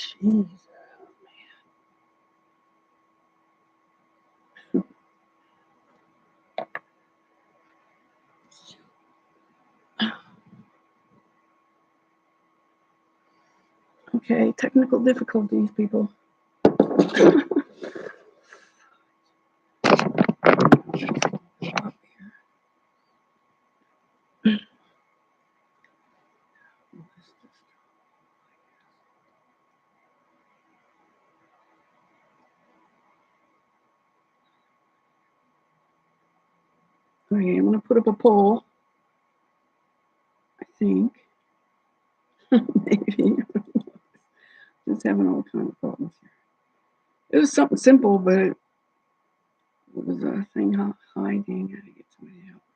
Jeez. Okay, technical difficulties, people. Okay, I'm going to put up a poll, I think. Maybe. Just having all kinds of problems here. It was something simple, but it was a thing hiding. I had to get somebody to help me.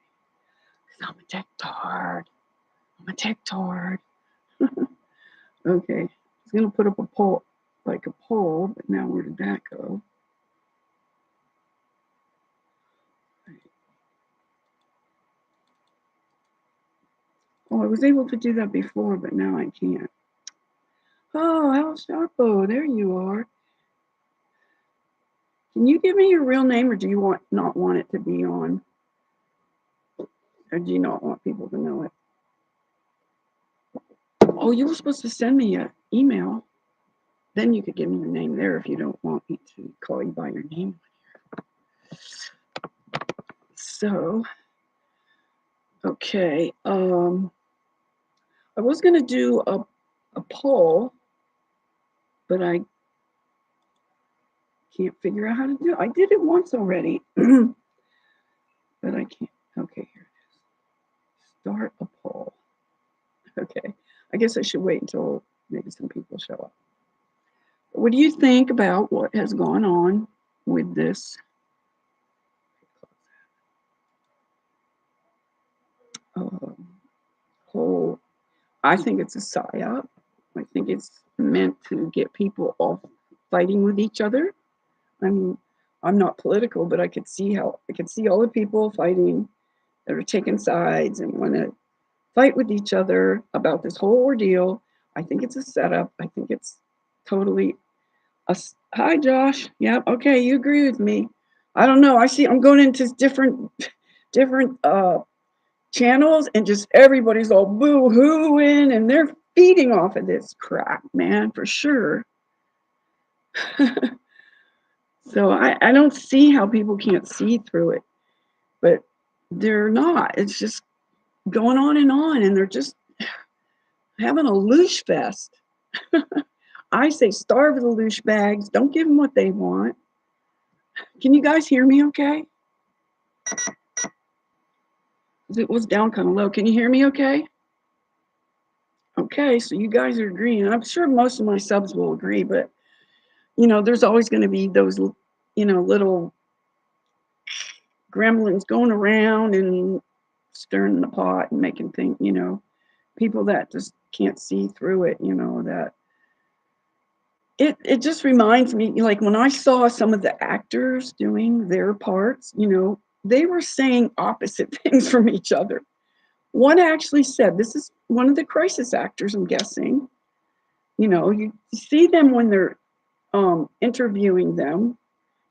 Because I'm a tech-tard. I'm a tech-tard. Okay, I was going to put up a poll, like a poll, but now where did that go? Oh, I was able to do that before, but now I can't. Oh, Al Sharpo, there you are. Can you give me your real name, or do you not want it to be on? Or do you not want people to know it? Oh, you were supposed to send me an email. Then you could give me your name there if you don't want me to call you by your name. So, okay. I was going to do a poll, but I can't figure out how to do it. I did it once already, but I can't. Okay, here it is. Start a poll. Okay, I guess I should wait until maybe some people show up. What do you think about what has gone on with this whole? I think it's a psyop. I think it's meant to get people off fighting with each other. I mean, I'm not political, but I could see all the people fighting that are taking sides and want to fight with each other about this whole ordeal. I think it's a setup. I think it's totally hi, Josh. Yep. Okay. You agree with me. I don't know. I'm going into different channels and just everybody's all boo-hooing and they're feeding off of this crap, man, for sure. So I don't see how people can't see through it, but they're not. It's just going on, and they're just having a loosh fest. I say starve the loosh bags. Don't give them what they want. Can you guys hear me okay? It was down kind of low. Can you hear me okay? Okay, so you guys are agreeing. I'm sure most of my subs will agree, but there's always going to be those, little gremlins going around and stirring the pot and making things, people that just can't see through it, that it just reminds me, like when I saw some of the actors doing their parts, they were saying opposite things from each other. One actually said, this is one of the crisis actors, I'm guessing, you see them when they're interviewing them.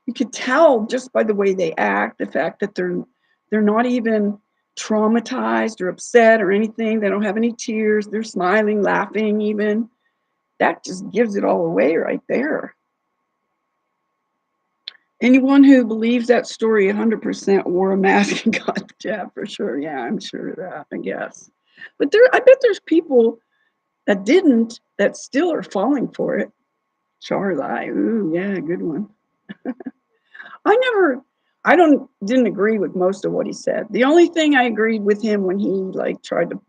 You could tell just by the way they act, the fact that they're not even traumatized or upset or anything. They don't have any tears. They're smiling, laughing even. That just gives it all away right there. Anyone who believes that story 100% wore a mask and got the jab for sure. Yeah, I'm sure of that, I guess. But I bet there's people that didn't, that still are falling for it. Charlie, ooh, yeah, good one. I didn't agree with most of what he said. The only thing I agreed with him when he tried to,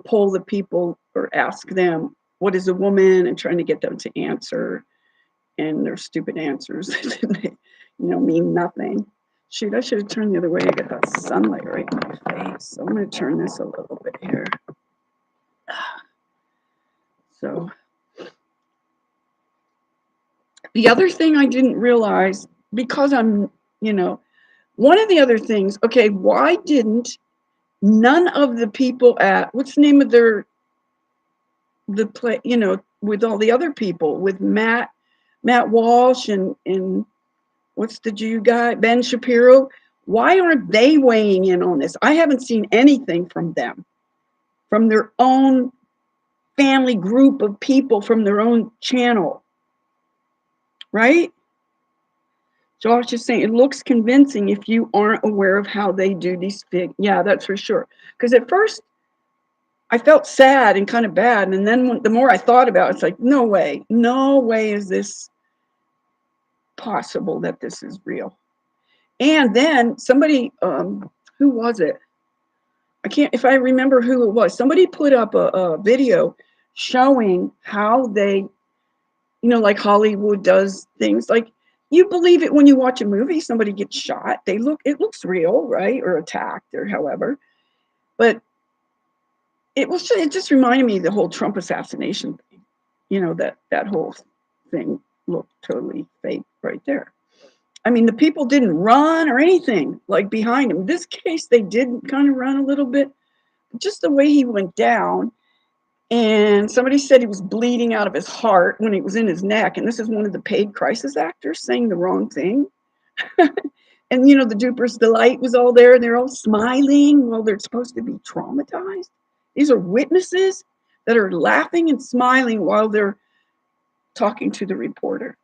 poll the people or ask them what is a woman and trying to get them to answer, and their stupid answers mean nothing. Shoot, I should have turned the other way. I got that sunlight right in my face. So I'm going to turn this a little bit here. So the other thing I didn't realize, because I'm, one of the other things, okay, why didn't none of the people at, what's the name of the play, with all the other people, with Matt Walsh and what's the Jew guy, Ben Shapiro. Why aren't they weighing in on this? I haven't seen anything from them, from their own family group of people, from their own channel, right? Josh is saying it looks convincing if you aren't aware of how they do these things. Yeah, that's for sure. Because at first I felt sad and kind of bad, and then the more I thought about it, it's like, no way is this possible that this is real. And then somebody, who was it? I can't, if I remember who it was, somebody put up a video showing how they, like Hollywood does things. Like, you believe it when you watch a movie, somebody gets shot. It looks real, right? Or attacked or however. But it just reminded me of the whole Trump assassination thing. That whole thing looked totally fake right there. I mean, the people didn't run or anything like behind him. In this case, they did kind of run a little bit. Just the way he went down, and somebody said he was bleeding out of his heart when it was in his neck. And this is one of the paid crisis actors saying the wrong thing. And, the Duper's Delight was all there, and they're all smiling while they're supposed to be traumatized. These are witnesses that are laughing and smiling while they're talking to the reporter.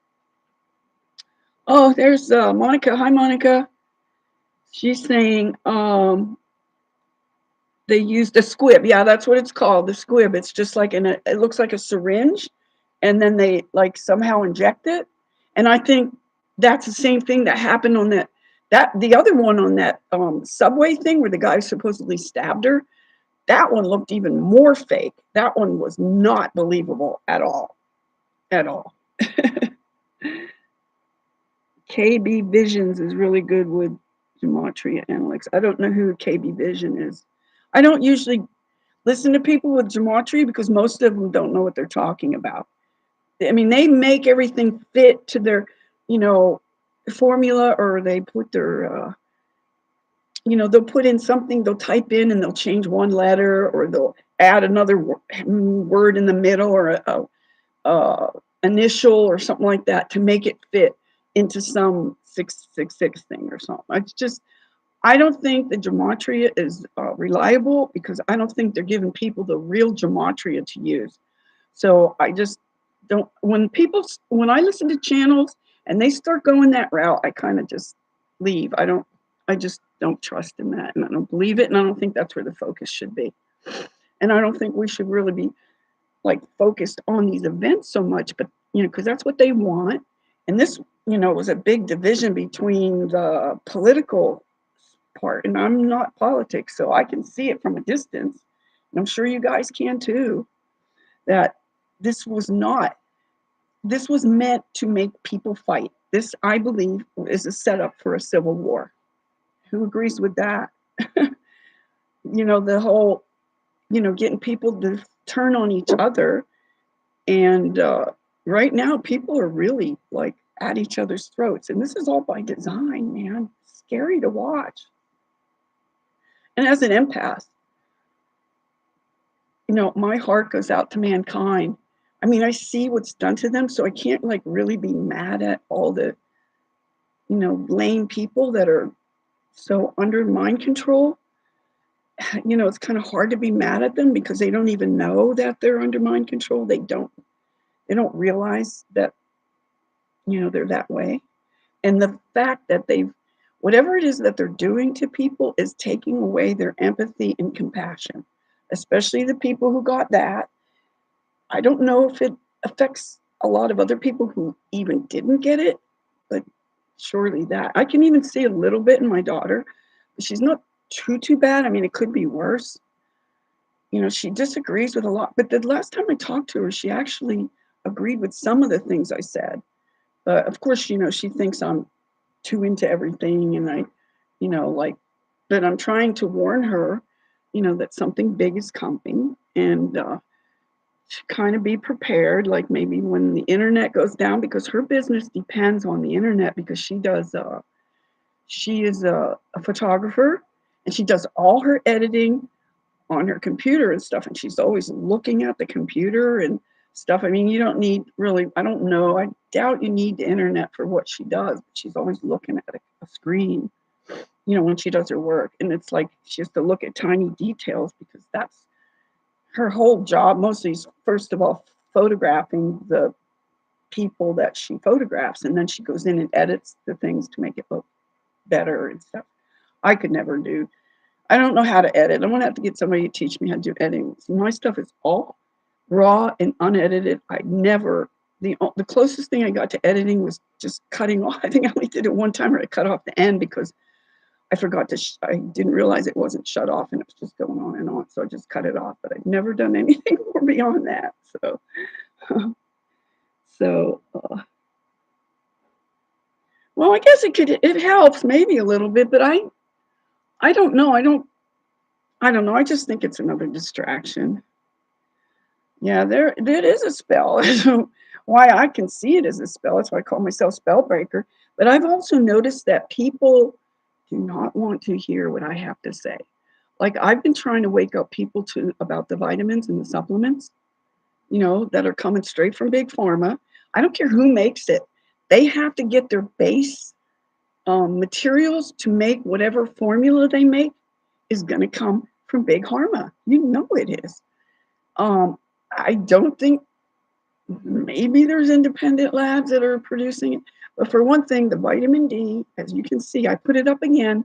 Oh, there's Monica. Hi, Monica. She's saying they used a squib. Yeah, that's what it's called, the squib. It's just like it looks like a syringe, and then they like somehow inject it. And I think that's the same thing that happened on the other one on that subway thing where the guy supposedly stabbed her. That one looked even more fake. That one was not believable at all. At all. KB Visions is really good with gematria analytics. I don't know who KB Vision is. I don't usually listen to people with gematria because most of them don't know what they're talking about. I mean, they make everything fit to their, formula, or they put their, they'll put in something, they'll type in and they'll change one letter, or they'll add another word in the middle, or a initial or something like that to make it fit into some 666 thing or something. I don't think the gematria is reliable, because I don't think they're giving people the real gematria to use. So I just don't, when I listen to channels and they start going that route, I kind of just leave. I just don't trust in that, and I don't believe it, and I don't think that's where the focus should be. And I don't think we should really be like focused on these events so much, but because that's what they want. And this, was a big division between the political part, and I'm not politics, so I can see it from a distance, and I'm sure you guys can too, that this was meant to make people fight. This, I believe, is a setup for a civil war. Who agrees with that? The whole, getting people to turn on each other. And right now, people are really like at each other's throats. And this is all by design, man. It's scary to watch. And as an empath, my heart goes out to mankind. I mean, I see what's done to them, so I can't like really be mad at all the, lame people that are so under mind control. It's kind of hard to be mad at them because they don't even know that they're under mind control. They don't realize that, they're that way. And the fact that whatever it is that they're doing to people is taking away their empathy and compassion, especially the people who got that. I don't know if it affects a lot of other people who even didn't get it, but surely that. I can even see a little bit in my daughter. She's not too bad. I mean, it could be worse. She disagrees with a lot. But the last time I talked to her, she actually agreed with some of the things I said. But of course, she thinks I'm too into everything, and I, but I'm trying to warn her, that something big is coming, and to kind of be prepared, like maybe when the internet goes down, because her business depends on the internet, because she is a photographer, and she does all her editing on her computer and stuff, and she's always looking at the computer, and stuff. I mean, you don't need really, I don't know. I doubt you need the internet for what she does. She's always looking at a screen, when she does her work. And it's like she has to look at tiny details because that's her whole job. Mostly is, first of all, photographing the people that she photographs. And then she goes in and edits the things to make it look better and stuff. I could never do. I don't know how to edit. I'm gonna have to get somebody to teach me how to do editing. So my stuff is all raw and unedited. I never, the closest thing I got to editing was just cutting off. I think I only did it one time where I cut off the end because I forgot to, I didn't realize it wasn't shut off and it was just going on and on. So I just cut it off, but I've never done anything more beyond that. So, so, well, I guess it helps maybe a little bit, but I don't know. I don't know. I just think it's another distraction. Yeah, there is a spell. Why I can see it as a spell. That's why I call myself spell breaker. But I've also noticed that people do not want to hear what I have to say. Like I've been trying to wake up people to about the vitamins and the supplements, that are coming straight from big pharma. I don't care who makes it. They have to get their base materials to make whatever formula they make is going to come from big pharma. You know it is. I don't think, maybe there's independent labs that are producing it. But for one thing, the vitamin D, as you can see, I put it up again.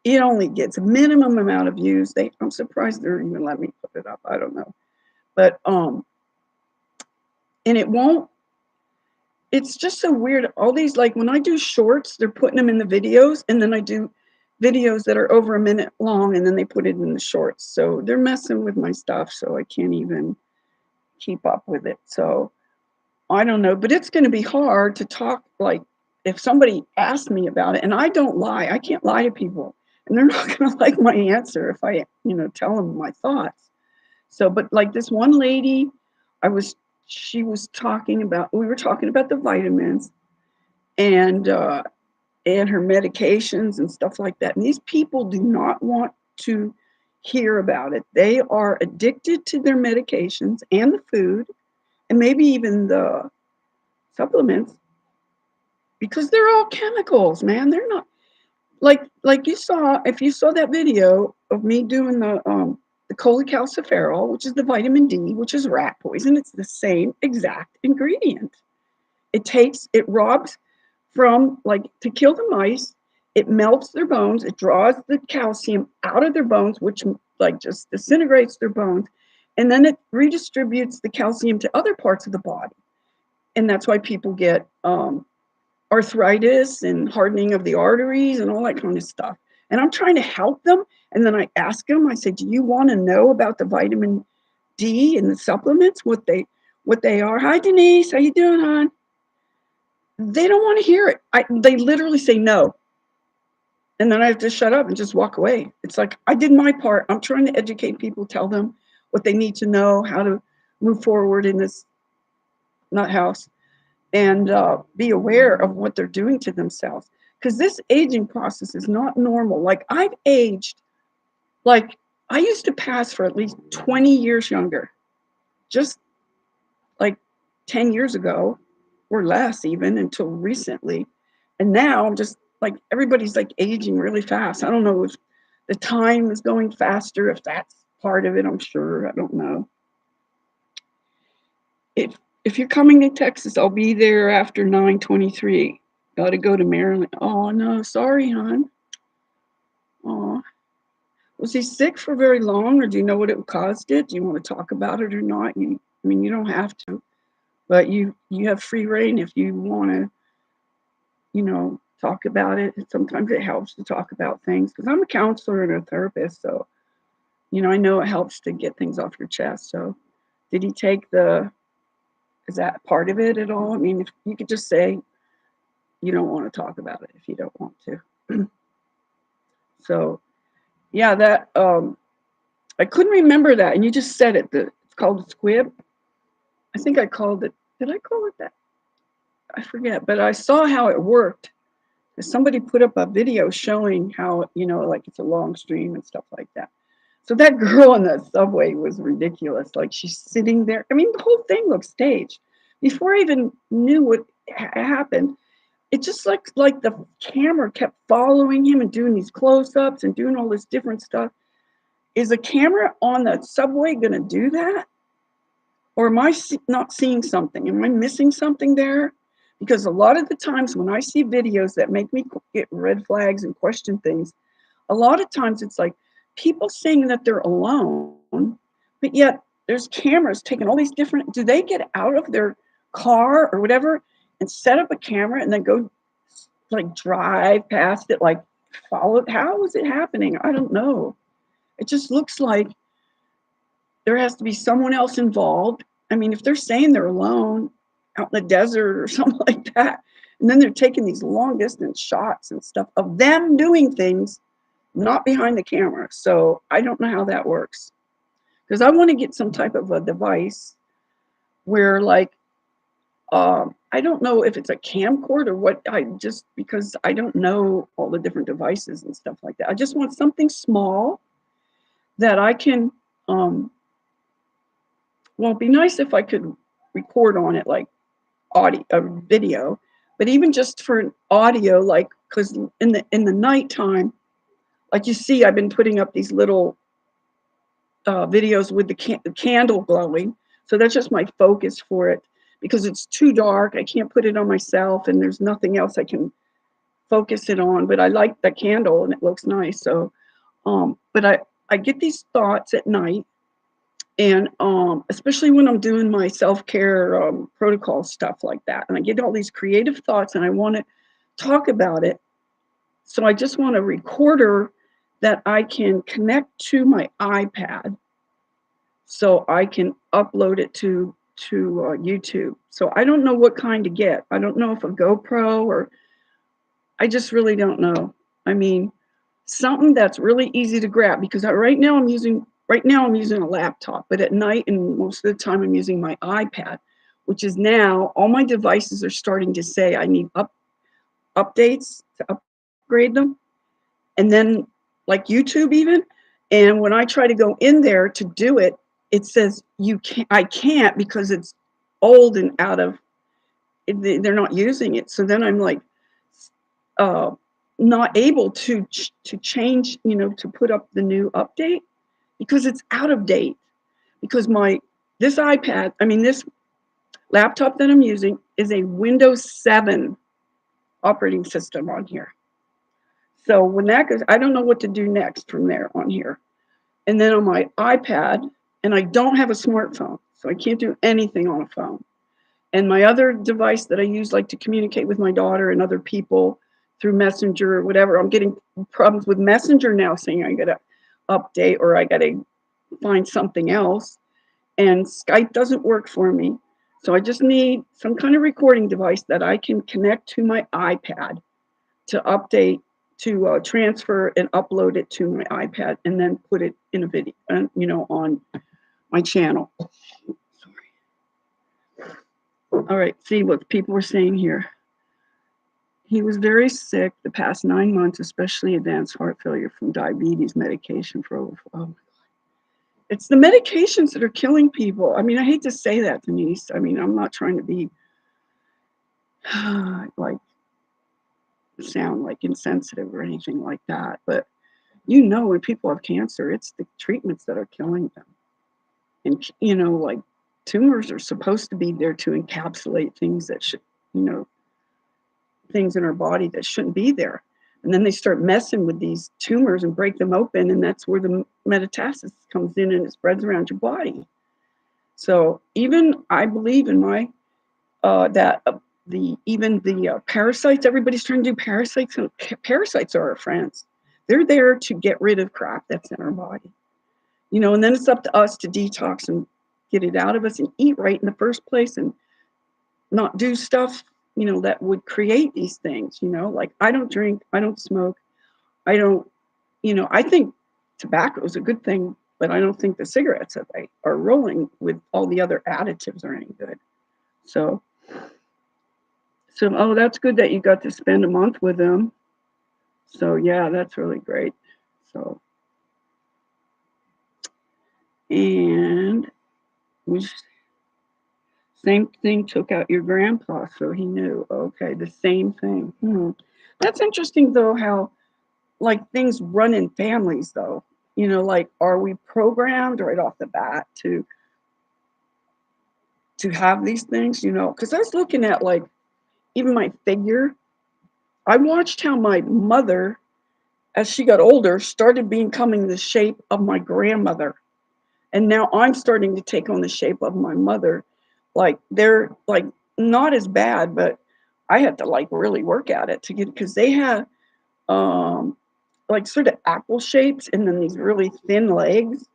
It only gets a minimum amount of views. I'm surprised they're even letting me put it up. I don't know. But and it won't. It's just so weird. All these, like when I do shorts, they're putting them in the videos, and then I do videos that are over a minute long, and then they put it in the shorts. So they're messing with my stuff, so I can't even keep up with it. So I don't know, but it's going to be hard to talk. Like if somebody asks me about it, and I don't lie, I can't lie to people, and they're not going to like my answer if I, tell them my thoughts. So, but like this one lady, she was talking about, we were talking about the vitamins and her medications and stuff like that. And these people do not want to hear about it. They are addicted to their medications and the food and maybe even the supplements because they're all chemicals, man. They're not like if you saw that video of me doing the cholecalciferol, which is the vitamin D, which is rat poison. It's the same exact ingredient. It robs from, like, to kill the mice. It melts their bones. It draws the calcium out of their bones, which like just disintegrates their bones. And then it redistributes the calcium to other parts of the body. And that's why people get arthritis and hardening of the arteries and all that kind of stuff. And I'm trying to help them. And then I ask them, I say, do you want to know about the vitamin D and the supplements, what they are? Hi, Denise. How you doing, hon? They don't want to hear it. They literally say no. And then I have to shut up and just walk away. It's like, I did my part. I'm trying to educate people, tell them what they need to know, how to move forward in this nut house, and be aware of what they're doing to themselves. Because this aging process is not normal. Like I've aged, like I used to pass for at least 20 years younger, just like 10 years ago or less even until recently. And now I'm just like, everybody's like aging really fast. I don't know if the time is going faster, if that's part of it, I'm sure. I don't know. If you're coming to Texas, I'll be there after 9/23. Got to go to Maryland. Oh, no, sorry, hon. Oh, was he sick for very long, or do you know what it caused it? Do you want to talk about it or not? I mean, you don't have to, but you have free reign if you want to, talk about it. Sometimes it helps to talk about things because I'm a counselor and a therapist, so I know it helps to get things off your chest. So, did he take is that part of it at all? I mean, if you could just say you don't want to talk about it if you don't want to. So, yeah, that I couldn't remember that, and you just said it. It's called a squib. I think I called it. Did I call it that? I forget, but I saw how it worked. Somebody put up a video showing how, like it's a long stream and stuff like that. So that girl on the subway was ridiculous. Like she's sitting there. I mean, the whole thing looked staged. Before I even knew what happened, it just like the camera kept following him and doing these close-ups and doing all this different stuff. Is a camera on the subway going to do that? Or am I not seeing something? Am I missing something there? Because a lot of the times when I see videos that make me get red flags and question things, a lot of times it's like people saying that they're alone, but yet there's cameras taking all these different, do they get out of their car or whatever and set up a camera and then go like drive past it, like follow it? How is it happening? I don't know. It just looks like there has to be someone else involved. I mean, if they're saying they're alone out in the desert or something like that, and then they're taking these long distance shots and stuff of them doing things not behind the camera. So I don't know how that works, because I want to get some type of a device where like, I don't know if it's a camcorder or what, because I don't know all the different devices and stuff like that. I just want something small that I can, well, it'd be nice if I could record on it, like audio, video, but even just for an audio, like, because in the nighttime, like you see, I've been putting up these little videos with the candle glowing. So that's just my focus for it, because it's too dark. I can't put it on myself, and there's nothing else I can focus it on. But I like the candle, and it looks nice. So, but I get these thoughts at night. And especially when I'm doing my self-care protocol stuff like that, and I get all these creative thoughts and I want to talk about it. So I just want a recorder that I can connect to my iPad so I can upload it to YouTube. So I don't know what kind to get. I don't know if a GoPro, or I just really don't know. I mean, something that's really easy to grab, because right now I'm using a laptop, but at night and most of the time I'm using my iPad, which is now all my devices are starting to say I need updates to upgrade them. And then like YouTube even. And when I try to go in there to do it, it says I can't, because it's old and out of, they're not using it. So then I'm like, not able to change, to put up the new update, because it's out of date. Because this laptop that I'm using is a Windows 7 operating system on here. So when that goes, I don't know what to do next from there on here. And then on my iPad, and I don't have a smartphone, so I can't do anything on a phone. And my other device that I use, like to communicate with my daughter and other people through Messenger or whatever, I'm getting problems with Messenger now, saying I got to update or I got to find something else. And Skype doesn't work for me. So I just need some kind of recording device that I can connect to my iPad to update, to transfer and upload it to my iPad, and then put it in a video, on my channel. Sorry. All right, see what people were saying here. He was very sick the past 9 months, especially advanced heart failure from diabetes medication for over. Oh my God. It's the medications that are killing people. I mean, I hate to say that, Denise. I mean, I'm not trying to be like sound like insensitive or anything like that, but when people have cancer, it's the treatments that are killing them. And like tumors are supposed to be there to encapsulate things that should, things in our body that shouldn't be there. And then they start messing with these tumors and break them open, and that's where the metastasis comes in, and it spreads around your body. So even I believe in my the parasites. Everybody's trying to do parasites. And parasites are our friends. They're there to get rid of crap that's in our body, and then it's up to us to detox and get it out of us and eat right in the first place, and not do stuff, that would create these things, like I don't drink, I don't smoke, I don't, I think tobacco is a good thing, but I don't think the cigarettes that they are rolling with all the other additives are any good. So, oh, that's good that you got to spend a month with them. So yeah, that's really great. So And we same thing took out your grandpa, so he knew. Okay, the same thing. That's interesting though, how like things run in families though. Like are we programmed right off the bat to have these things, because I was looking at like even my figure. I watched how my mother, as she got older, started becoming the shape of my grandmother. And now I'm starting to take on the shape of my mother. Like they're like not as bad, but I had to like really work at it to get, because they had like sort of apple shapes and then these really thin legs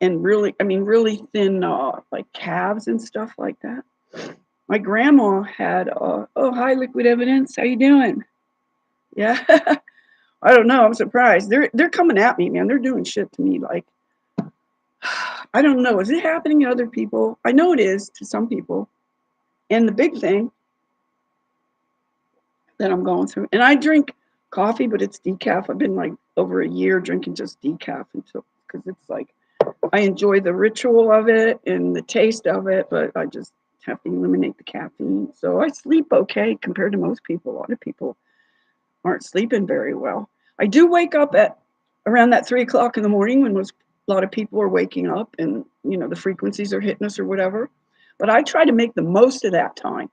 and really thin like calves and stuff like that. My grandma had oh, hi, Liquid Evidence, how you doing? Yeah. I don't know, I'm surprised. They're coming at me, man. They're doing shit to me like I don't know. Is it happening to other people? I know it is to some people. And the big thing that I'm going through, and I drink coffee, but it's decaf. I've been like over a year drinking just decaf until, because it's like I enjoy the ritual of it and the taste of it, but I just have to eliminate the caffeine. So I sleep okay compared to most people. A lot of people aren't sleeping very well. I do wake up at around that 3 o'clock in the morning when a lot of people are waking up and the frequencies are hitting us or whatever. But I try to make the most of that time.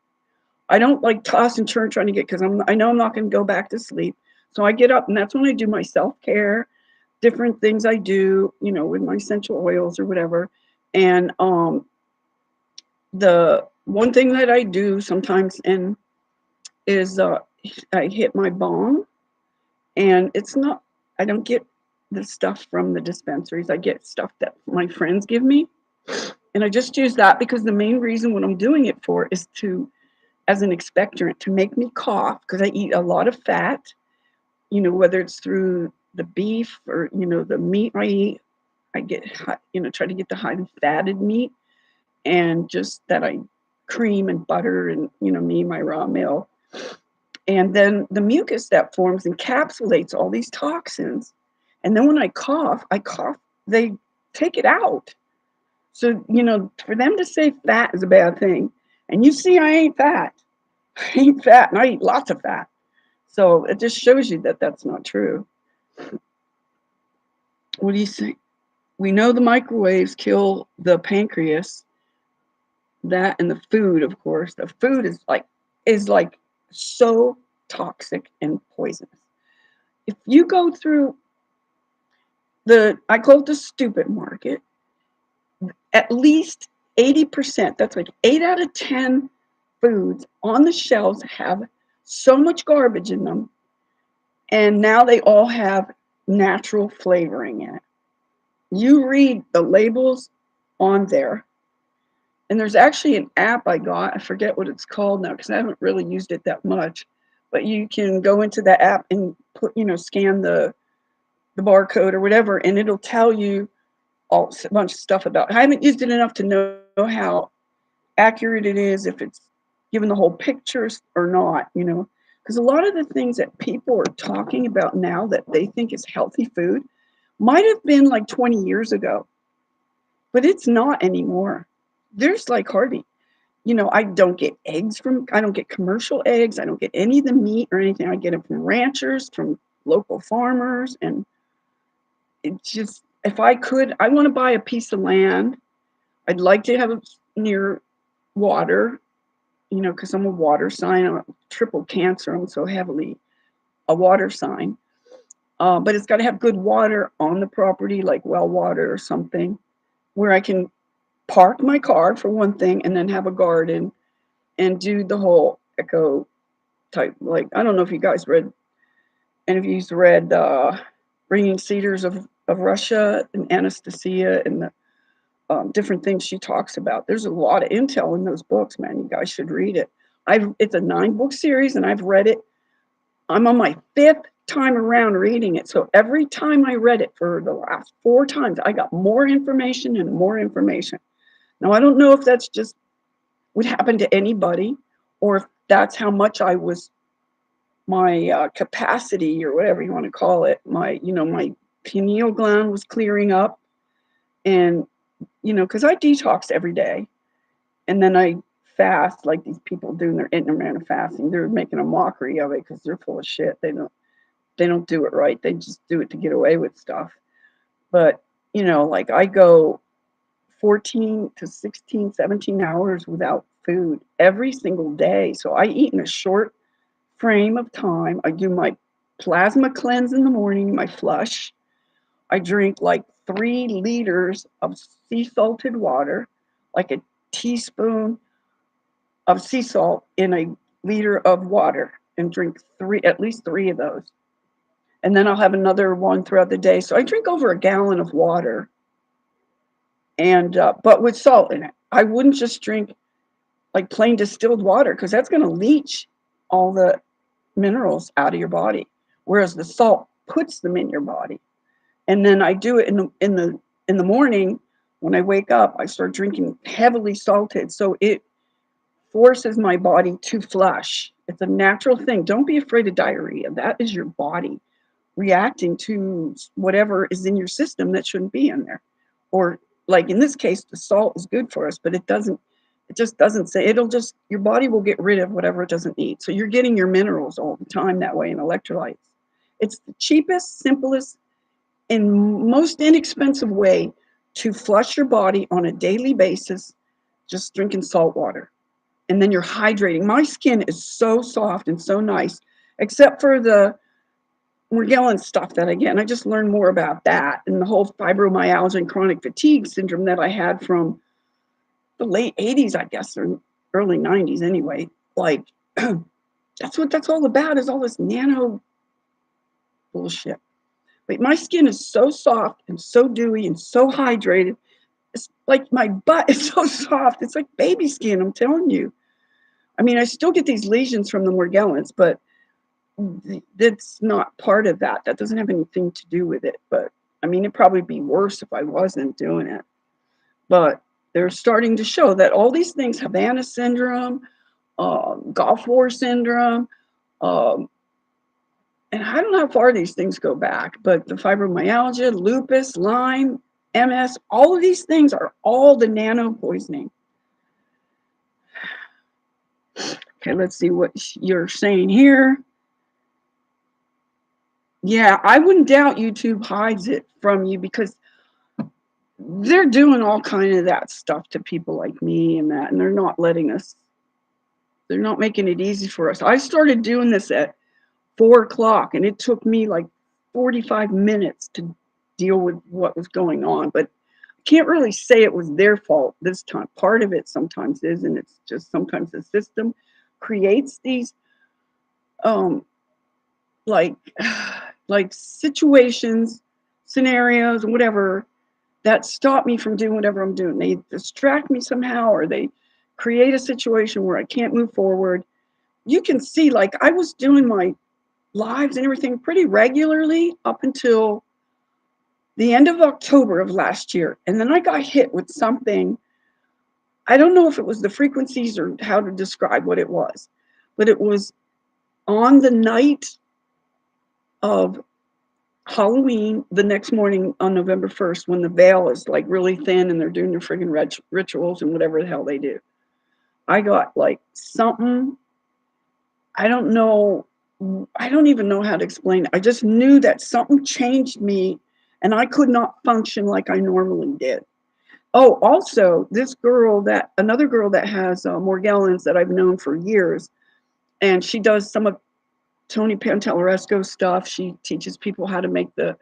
I don't like toss and turn trying to get, because I know I'm not going to go back to sleep. So I get up and that's when I do my self care, different things I do, with my essential oils or whatever. And the one thing that I do sometimes is I hit my bong. And it's not, I don't get the stuff from the dispensaries. I get stuff that my friends give me. And I just use that because the main reason what I'm doing it for is as an expectorant, to make me cough, because I eat a lot of fat, whether it's through the beef or, the meat I eat. I get, try to get the highly fatted meat, and just that I cream and butter and, me, my raw milk. And then the mucus that forms encapsulates all these toxins. And then when I cough, they take it out. So, for them to say fat is a bad thing. And you see, I ain't fat. I ain't fat, and I eat lots of fat. So it just shows you that that's not true. What do you think? We know the microwaves kill the pancreas. That and the food, of course. The food is like so toxic and poisonous. If you go through I call it the stupid market, at least 80%, that's like 8 out of 10 foods on the shelves have so much garbage in them, and now they all have natural flavoring in it. You read the labels on there, and there's actually an app I got. I forget what it's called now because I haven't really used it that much, but you can go into the app and scan the barcode or whatever, and it'll tell you a bunch of stuff about it. I haven't used it enough to know how accurate it is, if it's given the whole pictures or not, because a lot of the things that people are talking about now that they think is healthy food might have been like 20 years ago, but it's not anymore. There's like hardly, I don't get I don't get commercial eggs. I don't get any of the meat or anything. I get them from ranchers, from local farmers, and it's just, if I could, I want to buy a piece of land. I'd like to have it near water, because I'm a water sign. I'm a triple Cancer. I'm so heavily a water sign. But it's got to have good water on the property, like well water or something, where I can park my car for one thing and then have a garden and do the whole eco type. Like, I don't know if you guys read, and if you've read Bringing Cedars of Russia and Anastasia and the different things she talks about. There's a lot of intel in those books, man. You guys should read it. It's a 9-book series, and I've read it. I'm on my 5th time around reading it. So every time I read it for the last 4 times, I got more information and more information. Now, I don't know if that's just would happen to anybody, or if that's how much my capacity, or whatever you want to call it, my pineal gland was clearing up, and because I detox every day, and then I fast like these people doing their intermittent fasting. They're making a mockery of it because they're full of shit. They don't do it right. They just do it to get away with stuff. But, like I go 14 to 16, 17 hours without food every single day. So I eat in a short frame of time. I do my plasma cleanse in the morning, my flush. I drink like 3 liters of sea salted water, like a teaspoon of sea salt in a liter of water, and drink at least 3 of those. And then I'll have another one throughout the day. So I drink over a gallon of water, and but with salt in it. I wouldn't just drink like plain distilled water, because that's going to leach all the minerals out of your body, whereas the salt puts them in your body. And then I do it in the morning when I wake up. I start drinking heavily salted, so it forces my body to flush. It's a natural thing. Don't be afraid of diarrhea. That is your body reacting to whatever is in your system that shouldn't be in there. Or like in this case, the salt is good for us, but it just doesn't say, your body will get rid of whatever it doesn't need. So you're getting your minerals all the time that way, and electrolytes. It's the cheapest, simplest, and most inexpensive way to flush your body on a daily basis, just drinking salt water. And then you're hydrating. My skin is so soft and so nice, except for the Morgellons stuff that, again, I just learned more about that, and the whole fibromyalgia and chronic fatigue syndrome that I had from the late 80s, I guess, or early 90s anyway. Like, that's what that's all about, is all this nano bullshit. But my skin is so soft and so dewy and so hydrated. It's like my butt is so soft. It's like baby skin, I'm telling you. I mean, I still get these lesions from the Morgellons, but that's not part of that. That doesn't have anything to do with it. But I mean, it'd probably be worse if I wasn't doing it. But they're starting to show that all these things, Havana syndrome, Gulf War syndrome, and I don't know how far these things go back, but the fibromyalgia, lupus, Lyme, MS, all of these things are all the nano poisoning. Okay, let's see what you're saying here. Yeah, I wouldn't doubt YouTube hides it from you, because they're doing all kind of that stuff to people like me and that, and they're not making it easy for us. I started doing this at 4 o'clock, and it took me like 45 minutes to deal with what was going on. But I can't really say it was their fault this time. Part of it sometimes is, and it's just sometimes the system creates these like situations, scenarios, and whatever, that stop me from doing whatever I'm doing. They distract me somehow, or they create a situation where I can't move forward. You can see, like, I was doing my lives and everything pretty regularly up until the end of October of last year. And then I got hit with something. I don't know if it was the frequencies or how to describe what it was, but it was on the night of Halloween, the next morning on November 1st, when the veil is like really thin and they're doing their friggin' rituals and whatever the hell they do. I got like something, I don't know, I don't even know how to explain it. I just knew that something changed me, and I could not function like I normally did. Oh, also, another girl that has Morgellons that I've known for years, and she does some of Tony Pantelleresco's stuff. She teaches people how to make the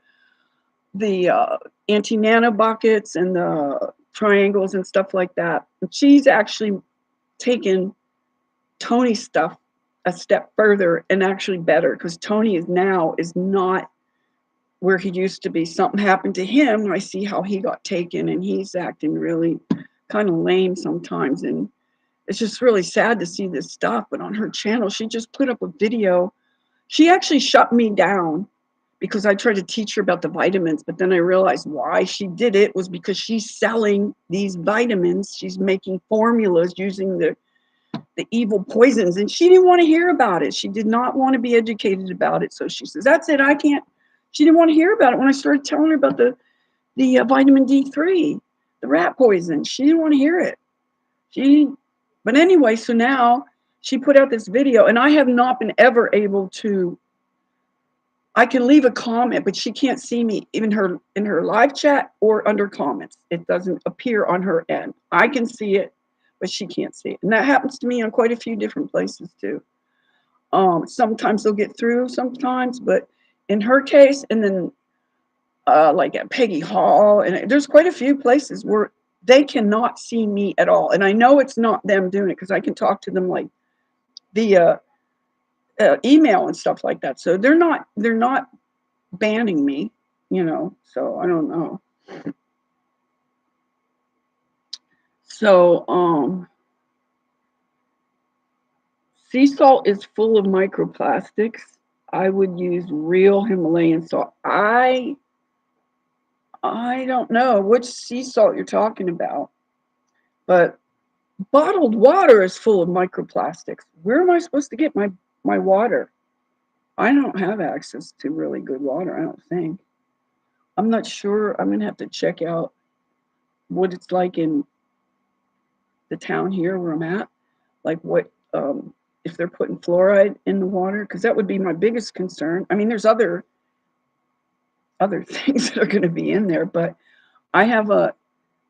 anti-nano buckets and the triangles and stuff like that. And she's actually taken Tony's stuff a step further and actually better, because Tony is not where he used to be. Something happened to him. I see how he got taken, and he's acting really kind of lame sometimes. And it's just really sad to see this stuff. But on her channel, she just put up a video. She actually shut me down because I tried to teach her about the vitamins, but then I realized why she did it was because she's selling these vitamins. She's making formulas using the evil poisons, and she didn't want to hear about it. She did not want to be educated about it. So she says, that's it, I can't. She didn't want to hear about it when I started telling her about the vitamin D3. the rat poison. She didn't want to hear it. But anyway, so now she put out this video, and I have not been ever able to. I can leave a comment, but she can't see me in her live chat or under comments. It doesn't appear on her end. I can see it, but she can't see it. And that happens to me on quite a few different places too. Sometimes they'll get through, sometimes, but in her case, and then like at Peggy Hall, and there's quite a few places where they cannot see me at all. And I know it's not them doing it because I can talk to them like via email and stuff like that. So they're not banning me, so I don't know. So sea salt is full of microplastics. I would use real Himalayan salt. I don't know which sea salt you're talking about, but bottled water is full of microplastics. Where am I supposed to get my water? I don't have access to really good water, I don't think. I'm not sure. I'm going to have to check out what it's like in the town here where I'm at. Like what, if they're putting fluoride in the water, because that would be my biggest concern. I mean, there's other things that are going to be in there, but I have a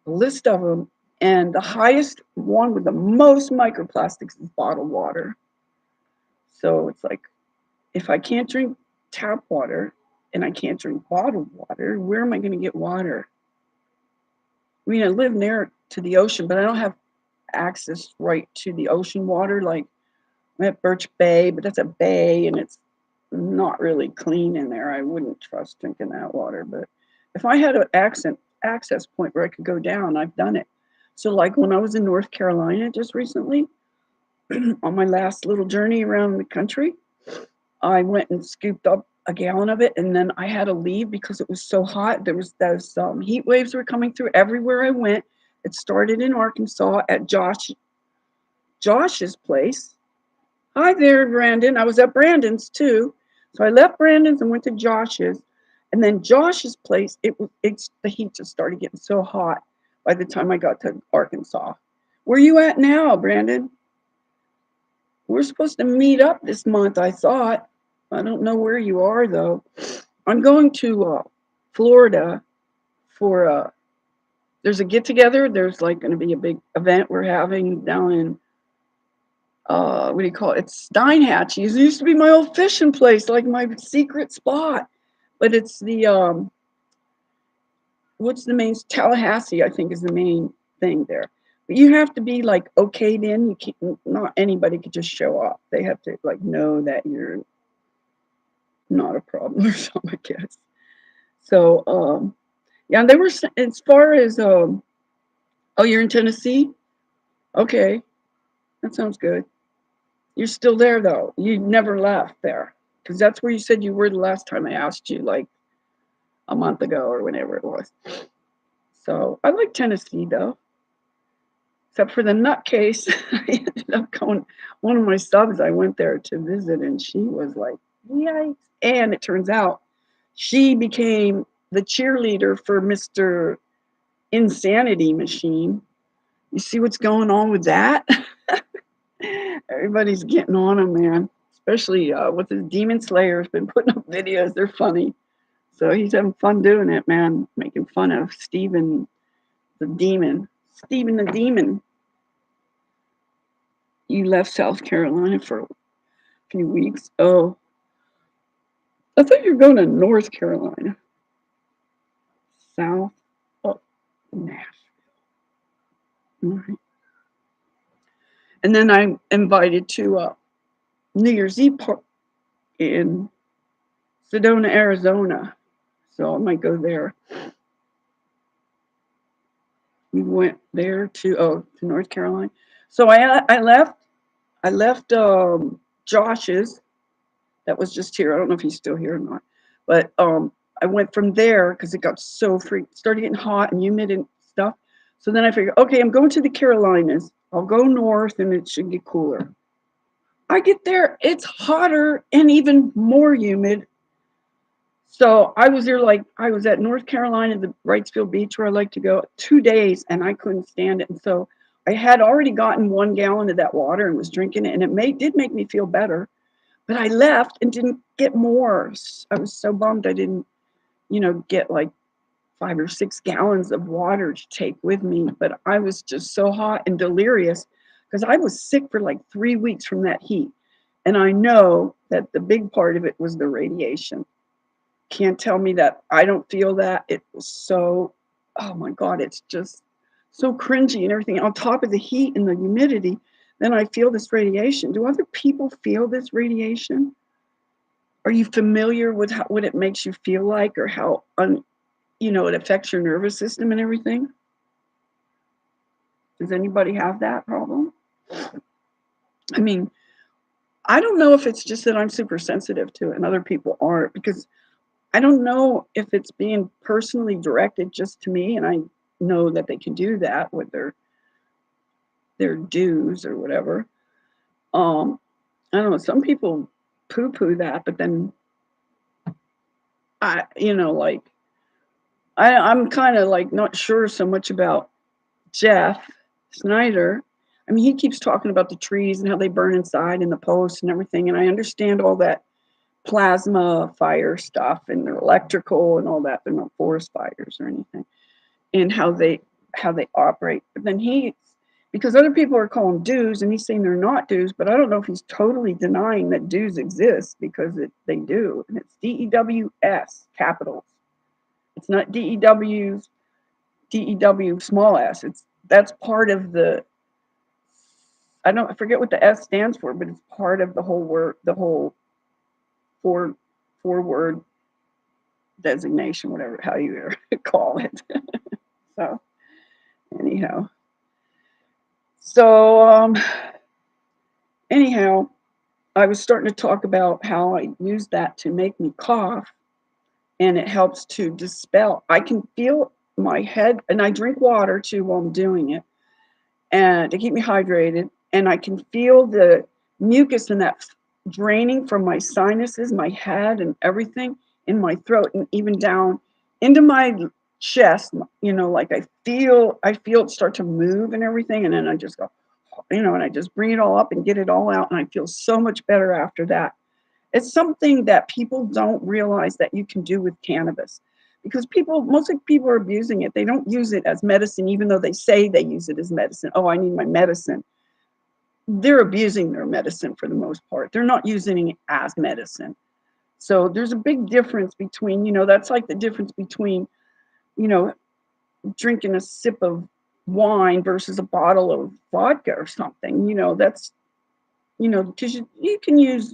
list of them, and the highest one with the most microplastics is bottled water. So it's like, if I can't drink tap water and I can't drink bottled water, where am I going to get water? I mean, I live near to the ocean, but I don't have access right to the ocean water. Like I'm at Birch Bay, but that's a bay and it's not really clean in there. I wouldn't trust drinking that water. But if I had an access point where I could go down, I've done it. So like when I was in North Carolina just recently, on my last little journey around the country, I went and scooped up a gallon of it, and then I had to leave because it was so hot. There was those heat waves were coming through everywhere I went. It started in Arkansas at Josh's place. Hi there, Brandon. I was at Brandon's too. So I left Brandon's and went to Josh's. And then Josh's place, the heat just started getting so hot by the time I got to Arkansas. Where you at now, Brandon? We're supposed to meet up this month, I thought. I don't know where you are, though. I'm going to Florida for there's a get-together. There's like going to be a big event we're having down in, what do you call it? It's Steinhatchee. It used to be my old fishing place, like my secret spot. But it's the, what's the main, Tallahassee, I think, is the main thing there. But you have to be like okayed in. You can't, not anybody could just show up. They have to like know that you're not a problem or something, I guess. So, yeah, they were, as far as, oh, you're in Tennessee? Okay, that sounds good. You're still there, though. You never left there, because that's where you said you were the last time I asked you, like a month ago or whenever it was. So I like Tennessee, though. Except for the nutcase. I ended up going, one of my subs, I went there to visit, and she was like, yikes. And it turns out she became the cheerleader for Mr. Insanity Machine. You see what's going on with that? Everybody's getting on him, man. Especially with his Demon Slayer's been putting up videos. They're funny. So he's having fun doing it, man. Making fun of Steven the Demon. Steven the Demon. You left South Carolina for a few weeks. Oh, I thought you were going to North Carolina. South. Oh, Nashville. All right. And then I'm invited to New Year's Eve party in Sedona, Arizona. So I might go there. We went there to North Carolina. So I left Josh's. That was just here. I don't know if he's still here or not. But I went from there because it got so started getting hot and humid and stuff. So then I figured, okay, I'm going to the Carolinas. I'll go north and it should get cooler. I get there, it's hotter and even more humid. So I was there, like, I was at North Carolina, the Wrightsville Beach, where I like to go, 2 days, and I couldn't stand it. And so I had already gotten 1 gallon of that water and was drinking it, and did make me feel better. But I left and didn't get more. I was so bummed I didn't, get like 5 or 6 gallons of water to take with me. But I was just so hot and delirious because I was sick for like 3 weeks from that heat. And I know that the big part of it was the radiation. Can't tell me that I don't feel that. It was so, oh my God, it's just so cringy and everything. On top of the heat and the humidity, then I feel this radiation. Do other people feel this radiation? Are you familiar with what it makes you feel like, or how it affects your nervous system and everything? Does anybody have that problem? I mean, I don't know if it's just that I'm super sensitive to it and other people aren't, because I don't know if it's being personally directed just to me, and I know that they can do that with their dues or whatever. I don't know. Some people poo-poo that, but then I'm kind of like not sure so much about Jeff Snyder. I mean, he keeps talking about the trees and how they burn inside and the posts and everything, and I understand all that plasma fire stuff and they're electrical and all that. They're not forest fires or anything, and how they operate. But then because other people are calling dues, and he's saying they're not dues, but I don't know if he's totally denying that dues exist, because they do, and it's DEWS capitals. It's not DEW small s. That's part of the. I forget what the S stands for, but it's part of the whole word, the whole four word designation, whatever, how you call it. So anyhow, anyhow, I was starting to talk about how I use that to make me cough, and it helps to dispel. I can feel my head, and I drink water too while I'm doing it, and to keep me hydrated, and I can feel the mucus and that draining from my sinuses, my head, and everything in my throat, and even down into my chest. Like I feel it start to move and everything, and then I just go, and I just bring it all up and get it all out, and I feel so much better after that. It's something that people don't realize that you can do with cannabis, because most people are abusing it. They don't use it as medicine, even though they say they use it as medicine. Oh, I need my medicine. They're abusing their medicine for the most part. They're not using it as medicine. So there's a big difference between, that's like the difference between, drinking a sip of wine versus a bottle of vodka or something. That's, because you can use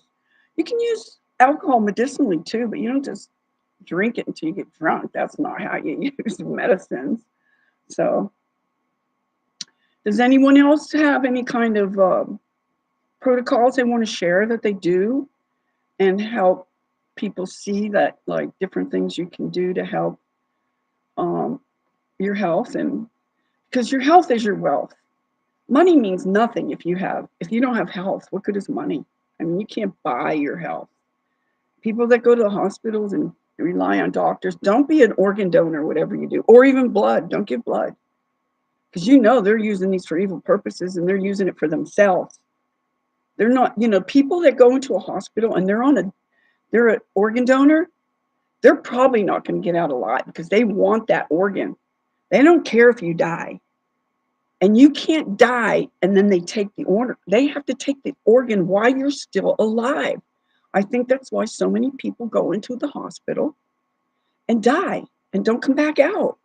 alcohol medicinally too, but you don't just drink it until you get drunk. That's not how you use medicines. So does anyone else have any kind of protocols they want to share that they do and help people see that, like, different things you can do to help your health? And because your health is your wealth. Money means nothing if you don't have health. What good is money? I mean, you can't buy your health. People that go to the hospitals and rely on doctors, don't be an organ donor, whatever you do, or even blood. Don't give blood, because they're using these for evil purposes, and they're using it for themselves. They're not, people that go into a hospital and they're an organ donor, they're probably not going to get out alive, because they want that organ. They don't care if you die. And you can't die and then they take the organ. They have to take the organ while you're still alive. I think that's why so many people go into the hospital and die and don't come back out.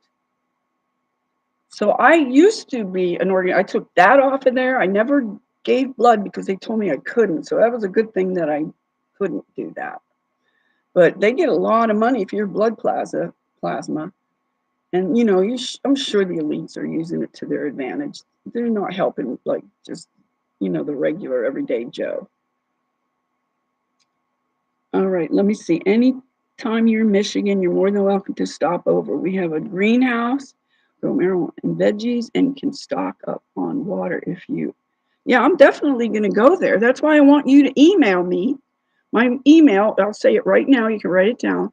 So I used to be an organ. I took that off of there. I never gave blood because they told me I couldn't. So that was a good thing that I couldn't do that. But they get a lot of money for your blood plasma. And, I'm sure the elites are using it to their advantage. They're not helping, like, just, the regular everyday Joe. All right, let me see. Anytime you're in Michigan, you're more than welcome to stop over. We have a greenhouse, grow marijuana and veggies, and can stock up on water Yeah, I'm definitely going to go there. That's why I want you to email me. My email, I'll say it right now. You can write it down.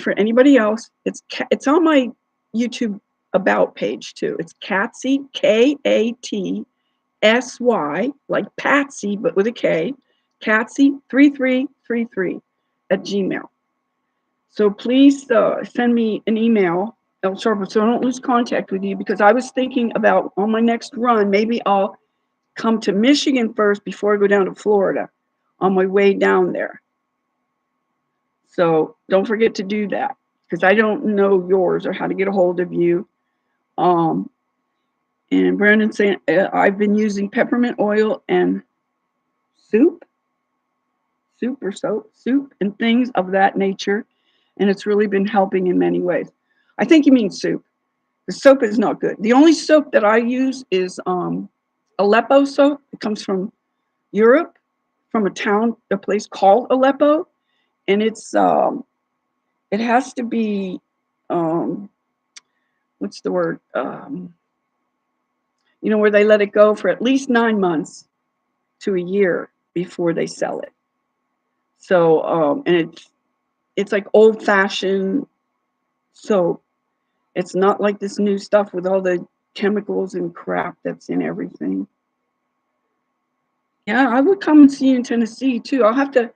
for anybody else, it's on my YouTube about page too. It's Katsy, Katsy, like Patsy, but with a K, Katsy3333 at Gmail. So please send me an email, El Sharper, so I don't lose contact with you, because I was thinking about on my next run, maybe I'll come to Michigan first before I go down to Florida on my way down there. So don't forget to do that, because I don't know yours or how to get a hold of you. And Brandon saying, I've been using peppermint oil and soup and things of that nature, and it's really been helping in many ways. I think you mean soup. The soap is not good. The only soap that I use is Aleppo soap. It comes from Europe, from a place called Aleppo, and it has to be what's the word? Where they let it go for at least 9 months to a year before they sell it. So and it's like old-fashioned soap. It's not like this new stuff with all the chemicals and crap that's in everything. Yeah, I would come and see you in Tennessee too. I'll have to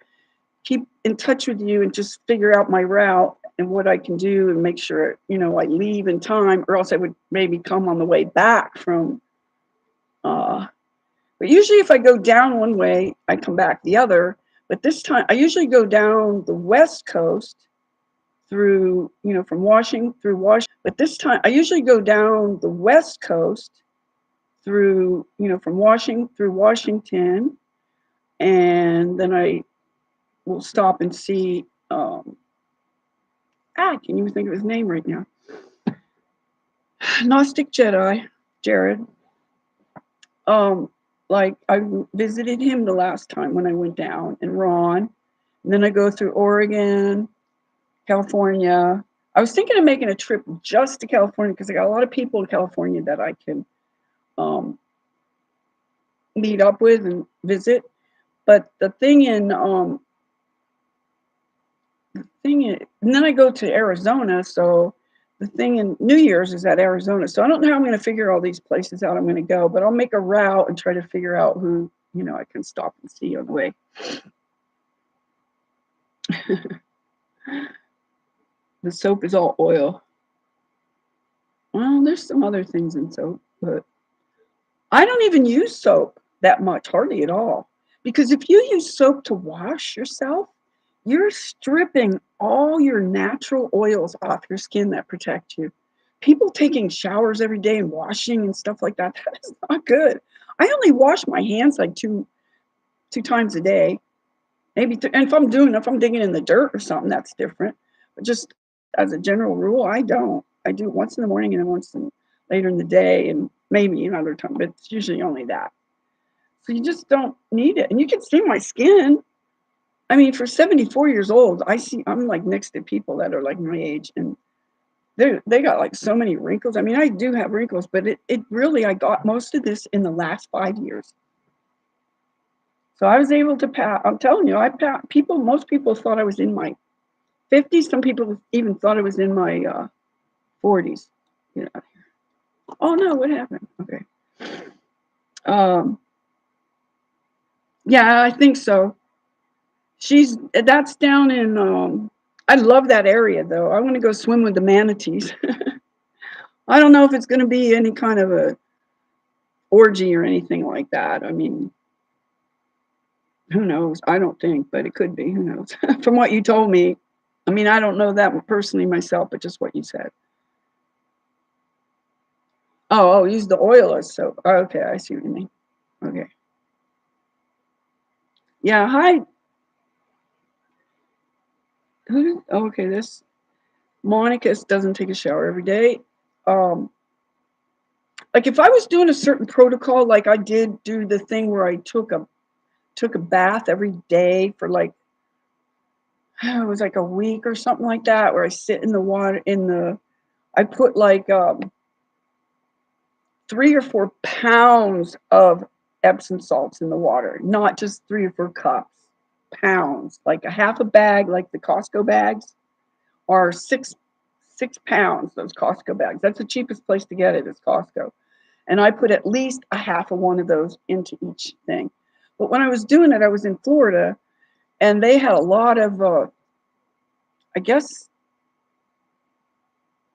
keep in touch with you and just figure out my route and what I can do and make sure, I leave in time, or else I would maybe come on the way back from, but usually if I go down one way, I come back the other. But this time I usually go down the West Coast through, from Washington through Washington. But this time I usually go down the West Coast through, from Washington through Washington. And then I will stop and see, I can't even think of his name right now. Gnostic Jedi, Jared. Like I visited him the last time when I went down, and Ron. And then I go through Oregon, California. I was thinking of making a trip just to California, because I got a lot of people in California that I can meet up with and visit. But the thing and then I go to Arizona. So the thing in New Year's is at Arizona. So I don't know how I'm going to figure all these places out I'm going to go, but I'll make a route and try to figure out who, I can stop and see on the way. The soap is all oil. Well, there's some other things in soap, but I don't even use soap that much, hardly at all. Because if you use soap to wash yourself, you're stripping all your natural oils off your skin that protect you. People taking showers every day and washing and stuff like that, that is not good. I only wash my hands like two times a day. Maybe, and if I'm digging in the dirt or something, that's different. But just as a general rule, I don't. I do it once in the morning and then once later in the day, and maybe another time, but it's usually only that. So you just don't need it. And you can see my skin. I mean, for 74 years old, I'm like next to people that are like my age, and they got like so many wrinkles. I mean, I do have wrinkles, but it really, I got most of this in the last 5 years. So I was able to pass. I'm telling you, most people thought I was in my 50s. Some people even thought I was in my 40s. Yeah. Oh no, what happened? Okay. Yeah, I think so. That's down in, I love that area though. I want to go swim with the manatees. I don't know if it's going to be any kind of a orgy or anything like that. I mean, who knows? I don't think, but it could be. Who knows? From what you told me. I mean, I don't know that personally myself, but just what you said. Oh, use the oil as soap. Oh, okay, I see what you mean. Okay. Yeah, hi. Okay, this Monica doesn't take a shower every day. Like if I was doing a certain protocol, like I did do the thing where I took a bath every day for like, it was like a week or something like that, where I sit in the water I put like 3 or 4 pounds of Epsom salts in the water, not just 3 or 4 cups, pounds, like a half a bag, like the Costco bags, are six pounds, those Costco bags. That's the cheapest place to get it is Costco. And I put at least a half of one of those into each thing. But when I was doing it, I was in Florida, and they had a lot of, I guess,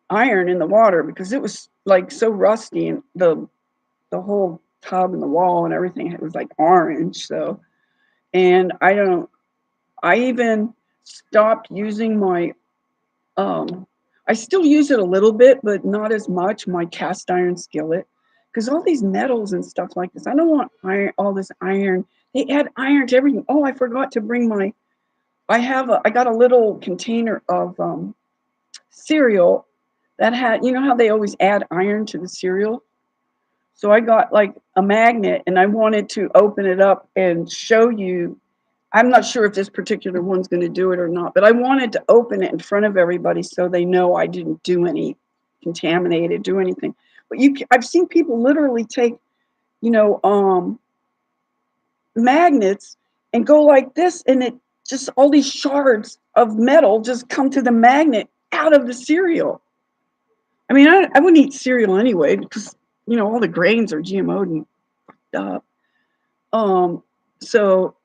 iron in the water because it was like so rusty, and the whole tub and the wall and everything, it was like orange. So, and I even stopped using my, I still use it a little bit, but not as much, my cast iron skillet, because all these metals and stuff like this, I don't want iron, all this iron. They add iron to everything. Oh, I forgot to bring my, I got a little container of cereal that had, you know how they always add iron to the cereal? So I got like a magnet, and I wanted to open it up and show you. I'm not sure if this particular one's going to do it or not, but I wanted to open it in front of everybody so they know I didn't do any contaminated, do anything. But I've seen people literally take, you know, magnets and go like this, and it just, all these shards of metal just come to the magnet out of the cereal. I mean, I wouldn't eat cereal anyway because, you know, all the grains are GMO'd and fucked up. So,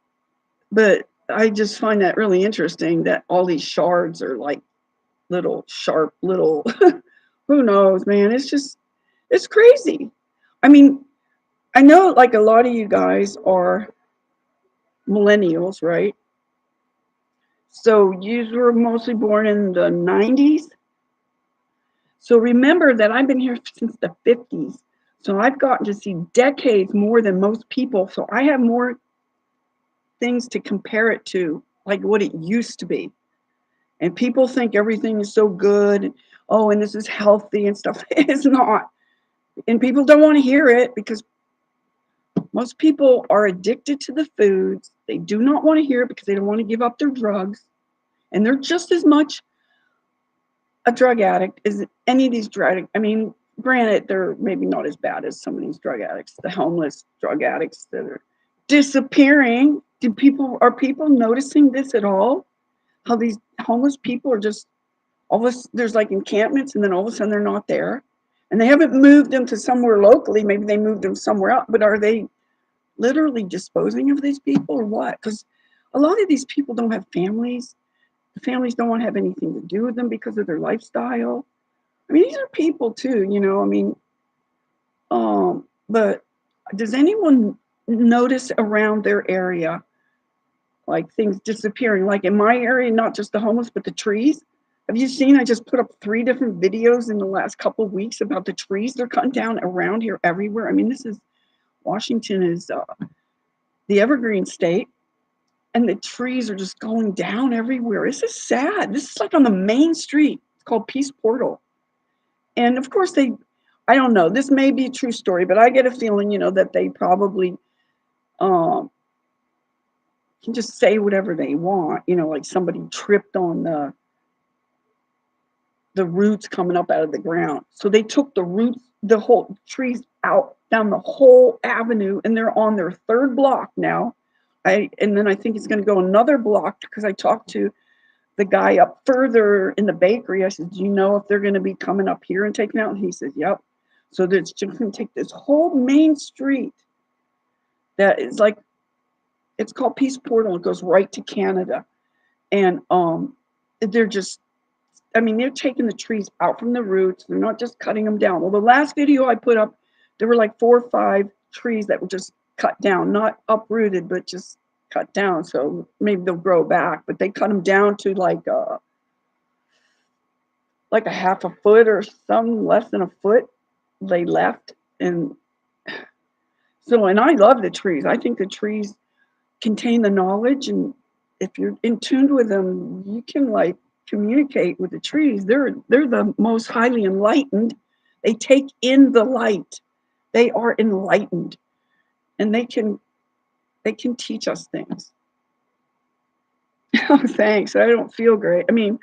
but I just find that really interesting that all these shards are like little sharp little, who knows, man. It's crazy. I mean, I know like a lot of you guys are millennials, right? So you were mostly born in the 90s. So remember that I've been here since the 50s. So I've gotten to see decades more than most people. So I have more things to compare it to, like what it used to be. And people think everything is so good. Oh, and this is healthy and stuff. It's not. And people don't want to hear it because most people are addicted to the foods. They do not want to hear it because they don't want to give up their drugs. And they're just as much a drug addict as any of these drug addicts. I mean, granted, they're maybe not as bad as some of these drug addicts, the homeless drug addicts that are disappearing. Are people noticing this at all? How these homeless people are just all of a, there's like encampments, and then all of a sudden they're not there, and they haven't moved them to somewhere locally. Maybe they moved them somewhere else, but are they literally disposing of these people or what? Because a lot of these people don't have families. The families don't want to have anything to do with them because of their lifestyle. I mean, these are people too, you know. I mean, but does anyone notice around their area like things disappearing? Like in my area, not just the homeless, but the trees. Have you seen? I just put up 3 different videos in the last couple of weeks about the trees they're cutting down around here everywhere. I mean, this is Washington is the evergreen state, and the trees are just going down everywhere. This is sad. This is like on the main street. It's called Peace Portal. And of course I don't know, this may be a true story, but I get a feeling, you know, that they probably can just say whatever they want, you know, like somebody tripped on the roots coming up out of the ground. So they took the roots, the whole trees out down the whole avenue, and they're on their 3rd block now. And then I think it's going to go another block because I talked to the guy up further in the bakery. I said, do you know if they're going to be coming up here and taking out? And he said, yep. So it's just going to take this whole main street that is like, it's called Peace Portal. It goes right to Canada. And they're just, I mean, they're taking the trees out from the roots. They're not just cutting them down. Well, the last video I put up, there were like 4 or 5 trees that were just cut down, not uprooted, but just cut down. So maybe they'll grow back, but they cut them down to like a half a foot or some less than a foot they left. And so, and I love the trees. I think the trees contain the knowledge, and if you're in tune with them, you can like communicate with the trees. They're the most highly enlightened. They take in the light. They are enlightened, and they can teach us things. Oh, thanks. I don't feel great. I mean,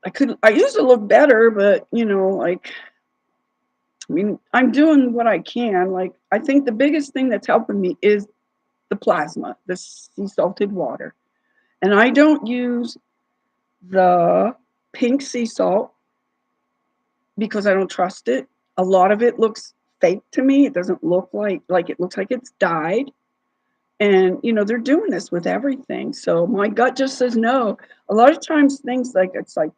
I used to look better, but you know, like, I mean, I'm doing what I can. Like, I think the biggest thing that's helping me is the plasma, the sea salted water. And I don't use the pink sea salt because I don't trust it. A lot of it looks fake to me. It doesn't look like it looks like it's dyed. And they're doing this with everything. So my gut just says no. A lot of times things like it's like,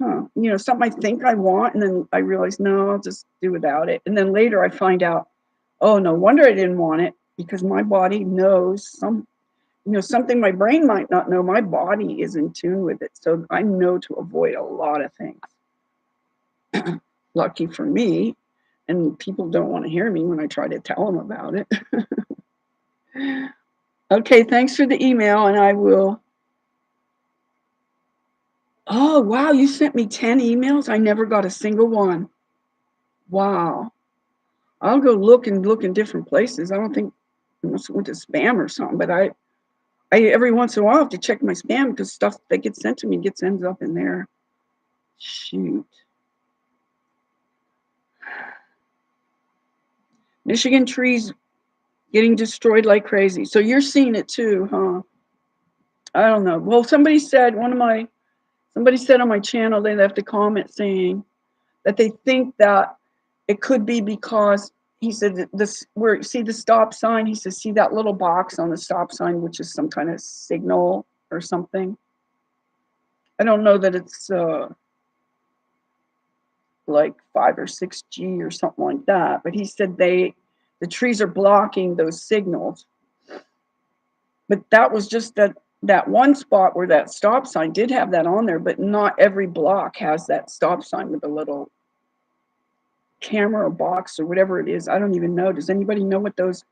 huh, something I think I want, and then I realize no, I'll just do without it. And then later I find out, oh, no wonder I didn't want it because my body knows something my brain might not know. My body is in tune with it. So I know to avoid a lot of things. Lucky for me, and people don't want to hear me when I try to tell them about it. Okay, thanks for the email, and I will. Oh, wow, you sent me 10 emails? I never got a single one. Wow. I'll go look in different places. I don't think it must have went to spam or something, but I every once in a while have to check my spam because stuff that gets sent to me ends up in there. Shoot. Michigan trees getting destroyed like crazy. So you're seeing it too, huh? I don't know. Well, somebody said on my channel, they left a comment saying that they think that it could be because he said that see the stop sign. He says, see that little box on the stop sign, which is some kind of signal or something. I don't know that it's like 5 or 6G or something like that, but he said the trees are blocking those signals. But that was just that one spot where that stop sign did have that on there, but not every block has that stop sign with a little camera box or whatever it is. I don't even know. Does anybody know what those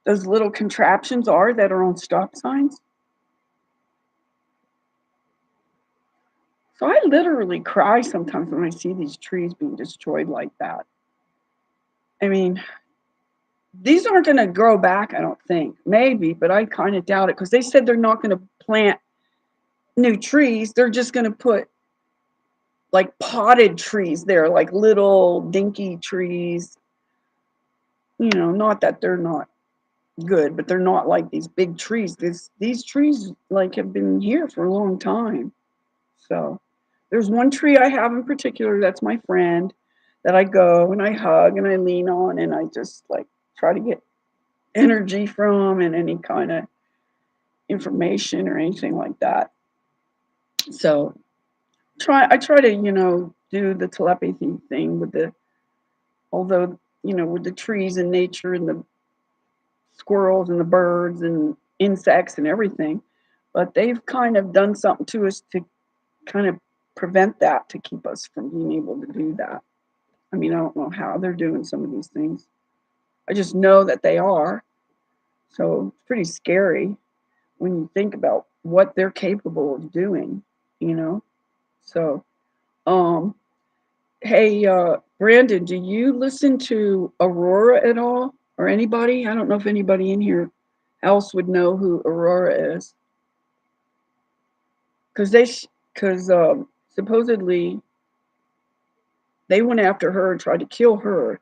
little contraptions are that are on stop signs? So I literally cry sometimes when I see these trees being destroyed like that. I mean, these aren't going to grow back, I don't think. Maybe, but I kind of doubt it because they said they're not going to plant new trees. They're just going to put like potted trees there, like little dinky trees. Not that they're not good, but they're not like these big trees. These trees like have been here for a long time. So there's one tree I have in particular that's my friend that I go and I hug and I lean on and I just like try to get energy from and any kind of information or anything like that. So I try to do the telepathy thing with the trees and nature and the squirrels and the birds and insects and everything, but they've kind of done something to us to kind of prevent that, to keep us from being able to do that. I mean, I don't know how they're doing some of these things. I just know that they are. So it's pretty scary when you think about what they're capable of doing. So, hey, Brandon, do you listen to Aurora at all or anybody? I don't know if anybody in here else would know who Aurora is. Because supposedly they went after her and tried to kill her.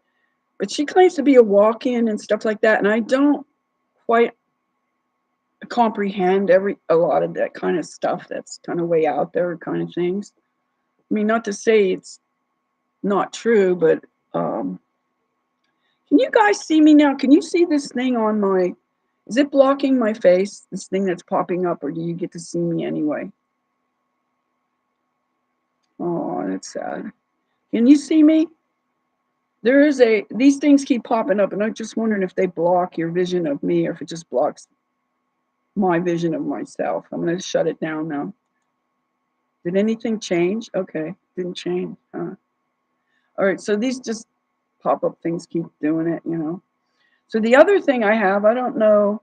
But she claims to be a walk-in and stuff like that. And I don't quite comprehend a lot of that kind of stuff that's kind of way out there kind of things. I mean, not to say it's not true, but can you guys see me now? Can you see this thing is it blocking my face, this thing that's popping up, or do you get to see me anyway? Oh, that's sad. Can you see me? These things keep popping up, and I'm just wondering if they block your vision of me or if it just blocks my vision of myself. I'm going to shut it down now. Did anything change? Okay, didn't change. Huh? All right, so these just pop-up things keep doing it. So the other thing I have, I don't know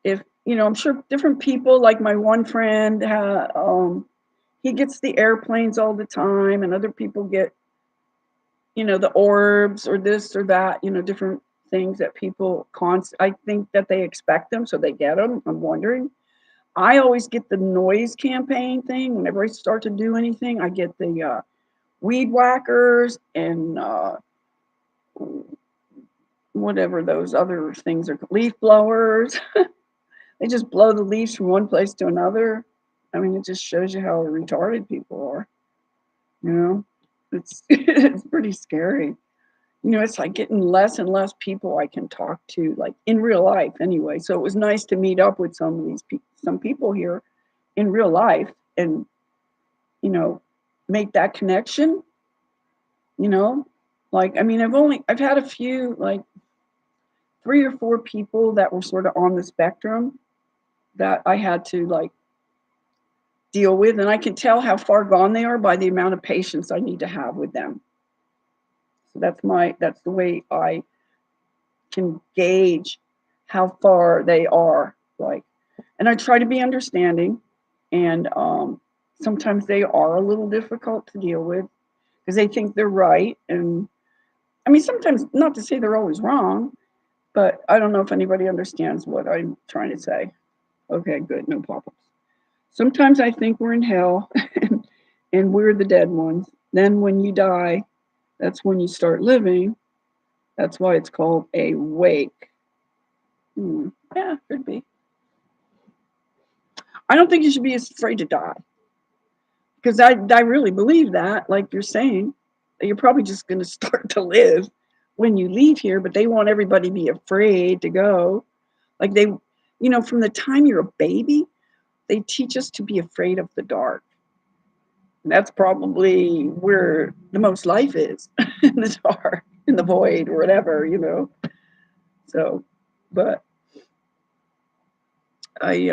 if, I'm sure different people, like my one friend, he gets the airplanes all the time, and other people get, the orbs or this or that, different things that people I think that they expect them, so they get them. I'm wondering. I always get the noise campaign thing. Whenever I start to do anything, I get the weed whackers and whatever those other things are, leaf blowers. They just blow the leaves from one place to another. I mean, it just shows you how retarded people are. You know, it's it's pretty scary. You know, it's like getting less and less people I can talk to, like in real life anyway. So it was nice to meet up with some of these some people here in real life and, you know, make that connection, you know? Like, I mean, I've had a few, like 3 or 4 people that were sort of on the spectrum that I had to like deal with. And I can tell how far gone they are by the amount of patience I need to have with them. So that's the way I can gauge how far they are. Like, and I try to be understanding. And sometimes they are a little difficult to deal with because they think they're right. And I mean, sometimes, not to say they're always wrong, but I don't know if anybody understands what I'm trying to say. Okay, good, no problems. Sometimes I think we're in hell and we're the dead ones. Then when you die, that's when you start living. That's why it's called a wake. Yeah, could be. I don't think you should be afraid to die because I really believe that, like you're saying, that you're probably just going to start to live when you leave here, but they want everybody to be afraid to go. Like from the time you're a baby, they teach us to be afraid of the dark. And that's probably where the most life is in the dark, in the void, or whatever. So, but I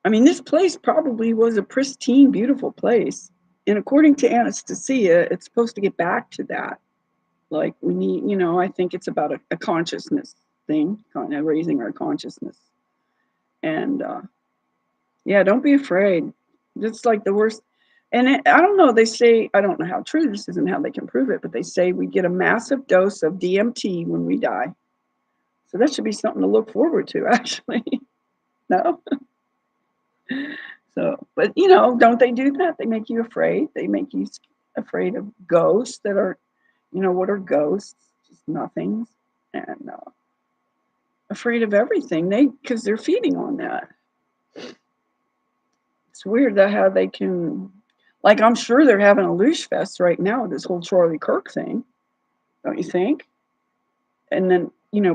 I mean, this place probably was a pristine, beautiful place. And according to Anastasia, it's supposed to get back to that. Like we need, I think it's about a consciousness thing, kind of raising our consciousness. And yeah, don't be afraid. It's like the worst. And I don't know, they say, I don't know how true this is and how they can prove it, but they say we get a massive dose of DMT when we die. So that should be something to look forward to, actually. No? So, but don't they do that? They make you afraid. They make you afraid of ghosts that are, what are ghosts? Just nothings. And afraid of everything. Because they're feeding on that. It's weird that how they can, like, I'm sure they're having a loosh fest right now with this whole Charlie Kirk thing. Don't you think? And then,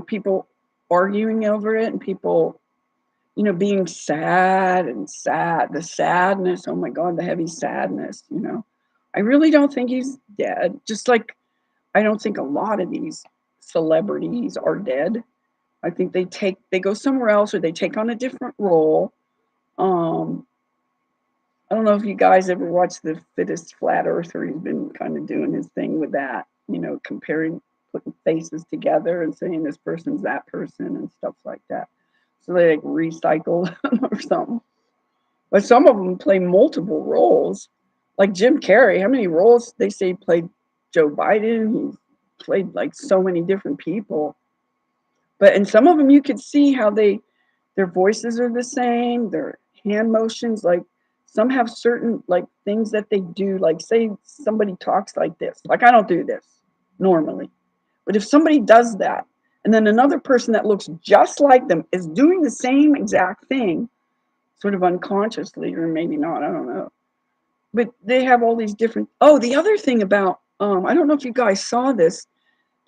people arguing over it and people, being sad, the sadness. Oh my God, the heavy sadness, I really don't think he's dead. Just like I don't think a lot of these celebrities are dead. I think they go somewhere else or they take on a different role. I don't know if you guys ever watched the Fittest Flat Earther. He's been kind of doing his thing with that, comparing, putting faces together and saying this person's that person and stuff like that. So they like recycle or something. But some of them play multiple roles. Like Jim Carrey, how many roles they say he played Joe Biden? He played like so many different people. But in some of them, you could see how their voices are the same, their hand motions, like some have certain like things that they do. Like say somebody talks like this. Like I don't do this normally. But if somebody does that, and then another person that looks just like them is doing the same exact thing, sort of unconsciously, or maybe not, I don't know. But they have all these different. Oh, the other thing about, I don't know if you guys saw this,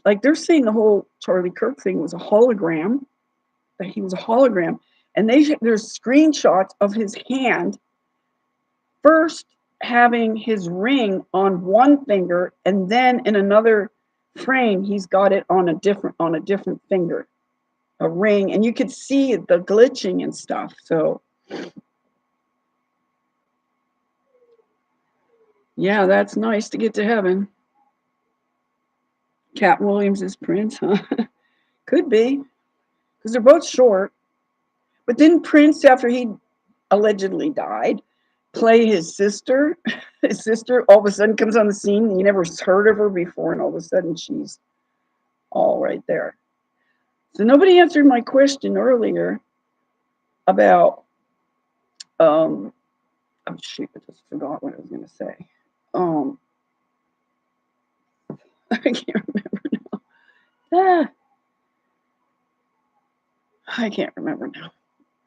like they're saying the whole Charlie Kirk thing was a hologram, that he was a hologram. And there's screenshots of his hand first having his ring on one finger, and then in another frame, he's got it on a different finger, a ring, and you could see the glitching and stuff. So yeah, that's nice to get to heaven. Cat Williams is Prince, huh? Could be, because they're both short. But didn't Prince, after he allegedly died, play his sister? His sister all of a sudden comes on the scene, and you never heard of her before, and all of a sudden she's all right there. So nobody answered my question earlier about, oh shoot, I just forgot what I was going to say. I can't remember now. I can't remember now.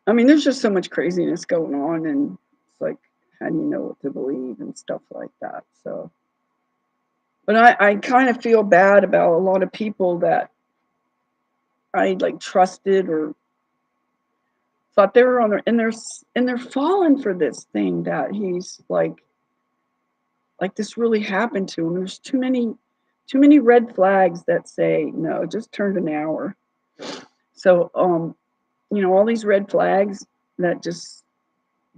I mean, there's just so much craziness going on, and it's like, how do you know what to believe and stuff like that? So, but I kind of feel bad about a lot of people that I like trusted or thought they were on their, and they're falling for this thing that he's like this really happened to him. There's too many red flags that say no, it just turned an hour. So you know, all these red flags that just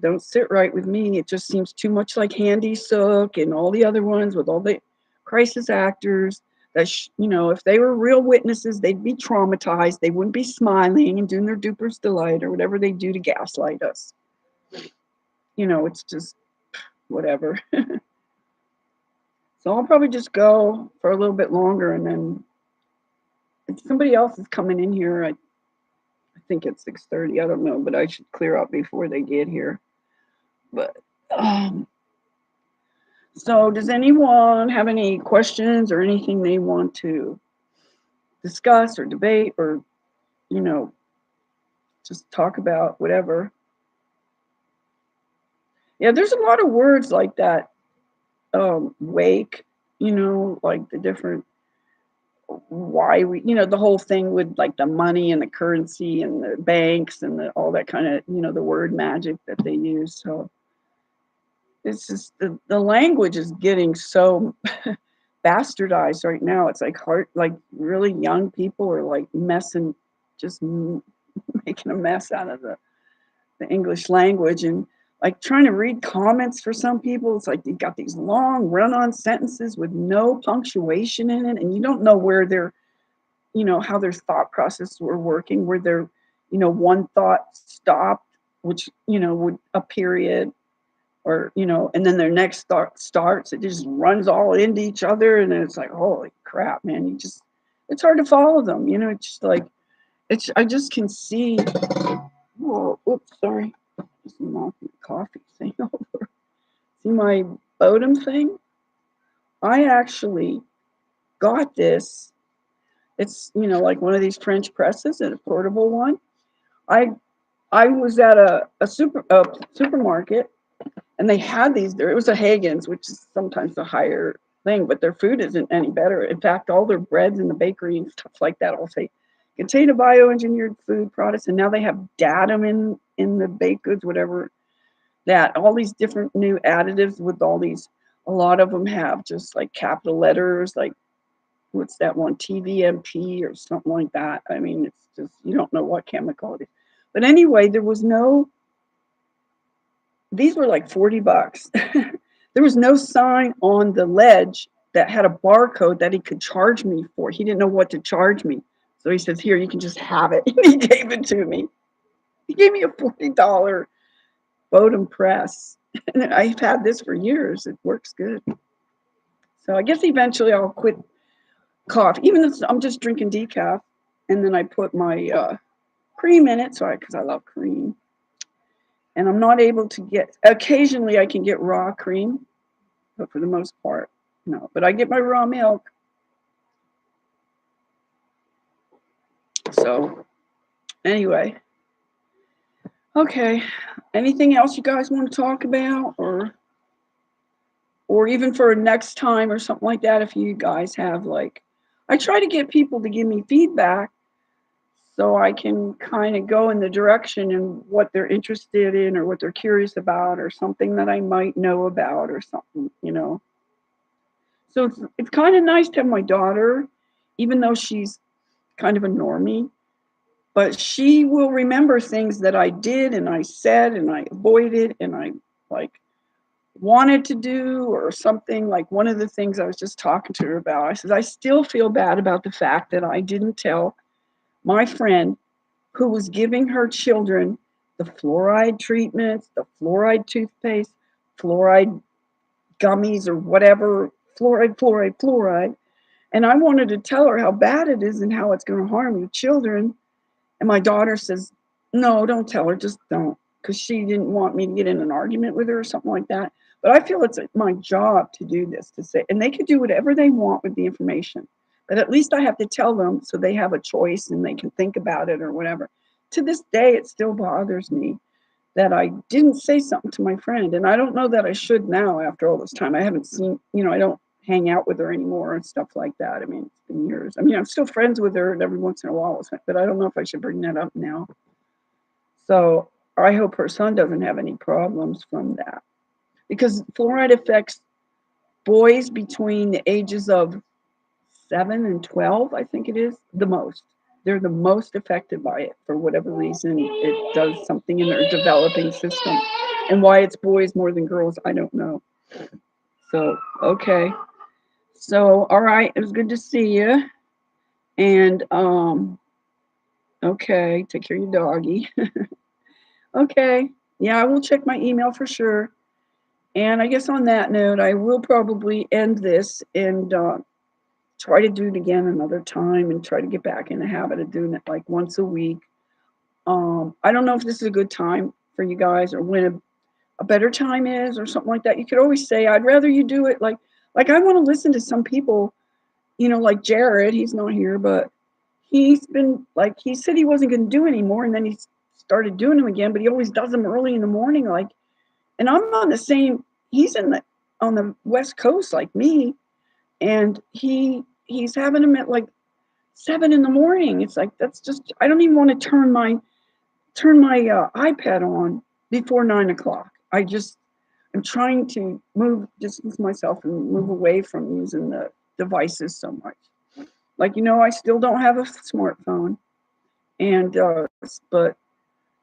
don't sit right with me. It just seems too much like Handy Sook and all the other ones with all the crisis actors that you know, if they were real witnesses, they'd be traumatized. They wouldn't be smiling and doing their duper's delight or whatever they do to gaslight us. You know, it's just whatever. So I'll probably just go for a little bit longer, and then if somebody else is coming in here, I think it's 6:30. I don't know, but I should clear up before they get here. But so does anyone have any questions or anything they want to discuss or debate or, you know, just talk about whatever? Yeah, there's a lot of words like that. Wake, you know, like the different why we, you know, the whole thing with like the money and the currency and the banks and all that kind of, you know, the word magic that they use. So it's just the language is getting so bastardized right now. It's like hard, like really young people are like messing, just making a mess out of the English language, and like trying to read comments for some people. It's like you got these long run-on sentences with no punctuation in it, and you don't know where they're, you know, how their thought process were working, where their, you know, one thought stopped, which, you know, would a period, or, you know, and then their next thought starts. It just runs all into each other, and it's like, holy crap, man! You just, it's hard to follow them. You know, it's just like, it's. I just can see. Whoa, oops, sorry. Just knocking the coffee thing over. See my Bodum thing? I actually got this. It's, you know, like one of these French presses, and a portable one. I I was at a supermarket, and they had these there. It was a Hagen's, which is sometimes the higher thing, but their food isn't any better. In fact, all their breads in the bakery and stuff like that all say contain a bioengineered food products, and now they have datum in the baked goods, whatever, that all these different new additives with all these, a lot of them have just like capital letters, like what's that one, TVMP or something like that. I mean, it's just, you don't know what chemical it is. But anyway, there was no, these were like $40. There was no sign on the ledge that had a barcode that he could charge me for. He didn't know what to charge me. So he says, here, you can just have it. And he gave it to me. He gave me a $40 Bodum press. And I've had this for years. It works good. So I guess eventually I'll quit coffee, even if I'm just drinking decaf. And then I put my cream in it, so because I love cream. And I'm not able to get, occasionally I can get raw cream, but for the most part, no. But I get my raw milk. So anyway, okay. Anything else you guys want to talk about, or even for next time or something like that? If you guys have like, I try to get people to give me feedback so I can kind of go in the direction and what they're interested in or what they're curious about or something that I might know about or something, you know. So it's kind of nice to have my daughter, even though she's kind of a normie, but she will remember things that I did and I said and I avoided and I like wanted to do or something. Like one of the things I was just talking to her about, I said, I still feel bad about the fact that I didn't tell my friend who was giving her children the fluoride treatments, the fluoride toothpaste, fluoride gummies or whatever, fluoride. And I wanted to tell her how bad it is and how it's going to harm your children. And my daughter says, no, don't tell her, just don't. Because she didn't want me to get in an argument with her or something like that. But I feel it's my job to do this, to say, and they can do whatever they want with the information. But at least I have to tell them so they have a choice and they can think about it or whatever. to this day, it still bothers me that I didn't say something to my friend. And I don't know that I should now after all this time. I haven't seen, I don't hang out with her anymore and stuff like that. I mean, it's been years. I mean, I'm still friends with her and every once in a while, but I don't know if I should bring that up now. So I hope her son doesn't have any problems from that, because fluoride affects boys between the ages of 7 and 12, I think it is, the most. They're the most affected by it for whatever reason. It does something in their developing system. And why it's boys more than girls, I don't know. So, okay. So, all right, it was good to see you. And okay, take care of your doggy. Okay. Yeah, I will check my email for sure. And I guess on that note, I will probably end this and try to do it again another time and try to get back in the habit of doing it like once a week. I don't know if this is a good time for you guys or when a better time is or something like that. You could always say, I'd rather you do it like I want to listen to some people, like Jared, he's not here, but he's been like, he said he wasn't going to do anymore. And then he started doing them again, but he always does them early in the morning. And I'm on the same, he's on the West Coast like me. And he's having them at like 7 in the morning. It's like, that's just, I don't even want to turn my iPad on before 9 o'clock. I'm trying to distance myself and move away from using the devices so much. Like, I still don't have a smartphone, and but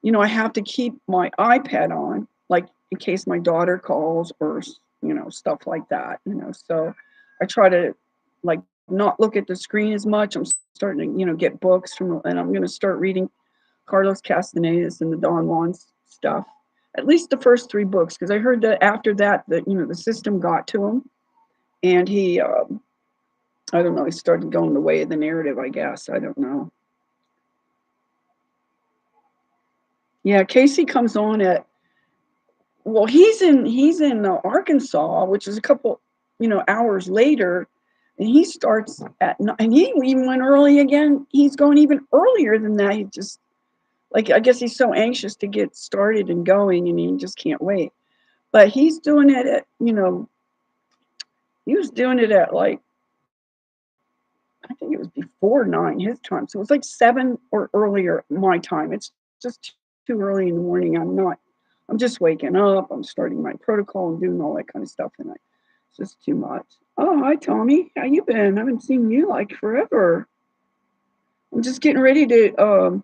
I have to keep my iPad on, like in case my daughter calls or stuff like that. So I try to like not look at the screen as much. I'm starting to get books and I'm going to start reading Carlos Castaneda's and the Don Juan stuff. At least the first 3 books, because I heard that after that the system got to him, and he I don't know, he started going the way of the narrative, I guess. I don't know. Yeah, Casey comes on he's in Arkansas, which is a couple hours later, and he starts at 9, and he even went early again. He's going even earlier than that. He just I guess he's so anxious to get started and going, and he just can't wait. But he's doing it at he was doing it at I think it was before 9 his time, so it was like 7 or earlier my time. It's just too early in the morning. I'm just waking up. I'm starting my protocol and doing all that kind of stuff, and it's just too much. Oh, hi, Tommy. How you been? I haven't seen you like forever. I'm just getting ready to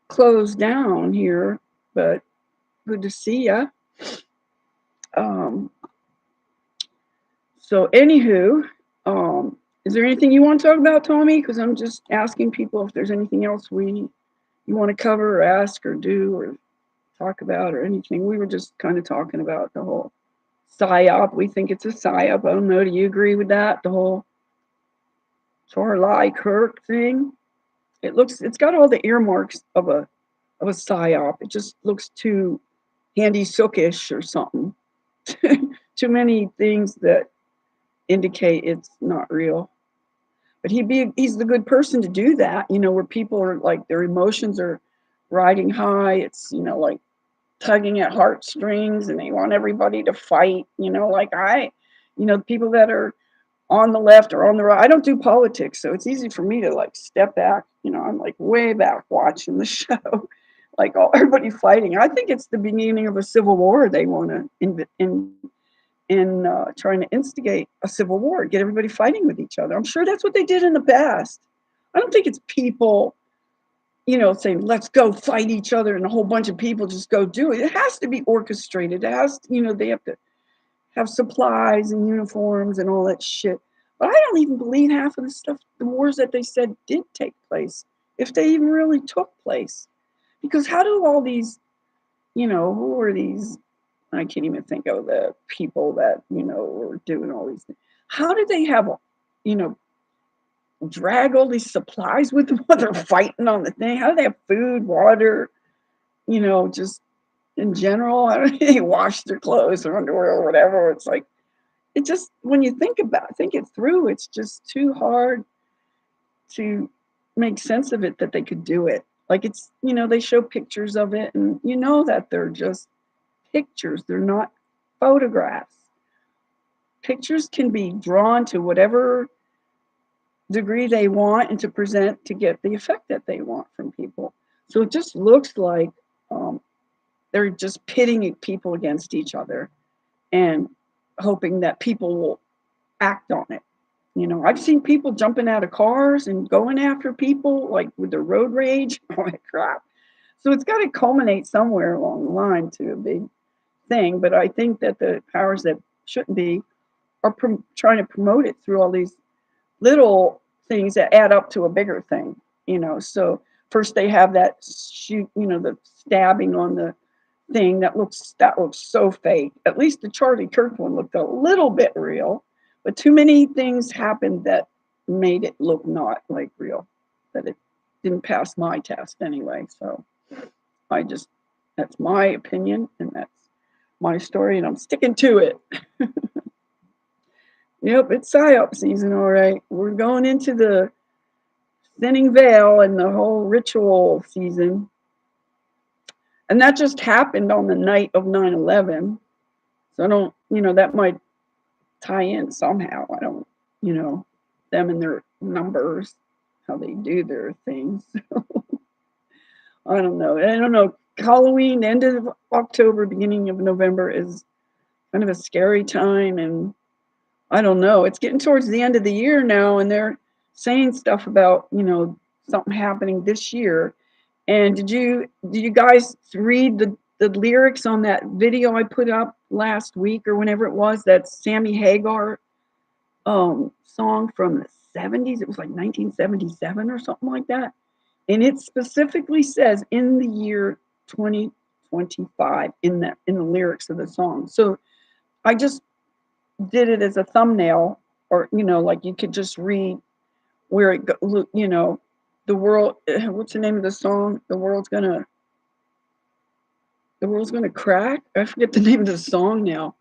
close down here, but good to see ya. So anywho, is there anything you want to talk about, Tommy? Because I'm just asking people if there's anything else you want to cover or ask or do or talk about or anything. We were just kind of talking about the whole psy0p. We think it's a psy0p. I don't know. Do you agree with that? The whole Charlie Kirk thing. It's got all the earmarks of a psy0p. It just looks too Handy Sookish or something. Too many things that indicate it's not real. But he's the good person to do that, where people are like their emotions are riding high. It's like tugging at heartstrings, and they want everybody to fight. People that are on the left or on the right. I don't do politics, so it's easy for me to like step back. I'm like way back watching the show, like everybody fighting. I think it's the beginning of a civil war. They want to trying to instigate a civil war, get everybody fighting with each other. I'm sure that's what they did in the past. I don't think it's people, saying, let's go fight each other, and a whole bunch of people just go do it. It has to be orchestrated. It has to, they have to have supplies and uniforms and all that shit. But I don't even believe half of the stuff, the wars that they said did take place, if they even really took place. Because how do all these, who are these, I can't even think of the people that, were doing all these things. How did they have, drag all these supplies with them while they're fighting on the thing? How do they have food, water, just in general? How do they wash their clothes or underwear or whatever? It's like, it just, when you think it through, it's just too hard to make sense of it that they could do it. Like it's, they show pictures of it, and you know that they're just pictures. They're not photographs. Pictures can be drawn to whatever degree they want and to present to get the effect that they want from people. So it just looks like they're just pitting people against each other and hoping that people will act on it. I've seen people jumping out of cars and going after people like with the road rage. Oh my crap. So it's got to culminate somewhere along the line to a big thing. But I think that the powers that shouldn't be are trying to promote it through all these little things that add up to a bigger thing. So first they have that shoot, the stabbing on the thing that looks so fake. At least the Charlie Kirk one looked a little bit real, but too many things happened that made it look not like real, that it didn't pass my test anyway. So that's my opinion, and that's my story, and I'm sticking to it. Yep, it's psy0ps season, all right. We're going into the thinning veil and the whole ritual season. And that just happened on the night of 9/11. So I don't, that might tie in somehow. I don't, them and their numbers, how they do their things. I don't know. Halloween, end of October, beginning of November is kind of a scary time. And I don't know. It's getting towards the end of the year now, and they're saying stuff about, something happening this year. And did you guys read the lyrics on that video I put up last week or whenever it was, that Sammy Hagar song from the 70s? It was like 1977 or something like that. And it specifically says in the year 2025 in the lyrics of the song. So I just did it as a thumbnail, or like you could just read where it go, the world, what's the name of the song? The world's gonna crack. I forget the name of the song now,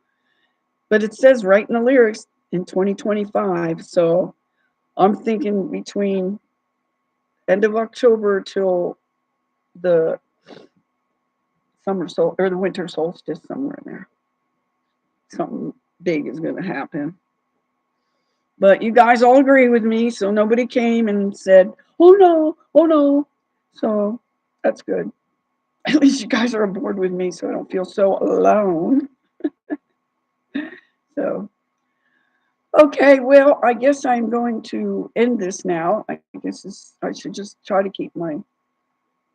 but it says right in the lyrics in 2025. So I'm thinking between end of October till the or the winter solstice, somewhere in there, something big is going to happen. But you guys all agree with me, so nobody came and said, oh no. So that's good. At least you guys are aboard with me, so I don't feel so alone. So, okay, well, I guess I'm going to end this now. I guess I should just try to keep my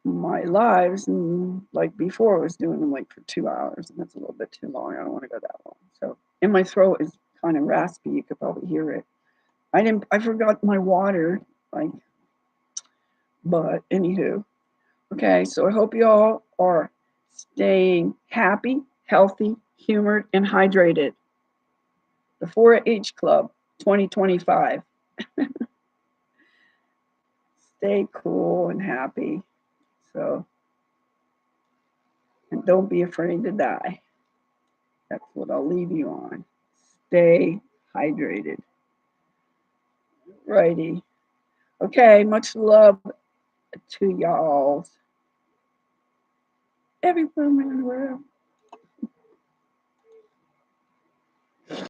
lives, and like before I was doing them like for 2 hours, and that's a little bit too long. I don't want to go that long. So, and my throat is kind of raspy. You could probably hear it. I forgot my water, but anywho. Okay, so I hope you all are staying happy, healthy, humored, and hydrated. The 4-H Club 2025. Stay cool and happy. So, and don't be afraid to die. That's what I'll leave you on. Stay hydrated. Righty. Okay, much love to y'all. Everyone in the world.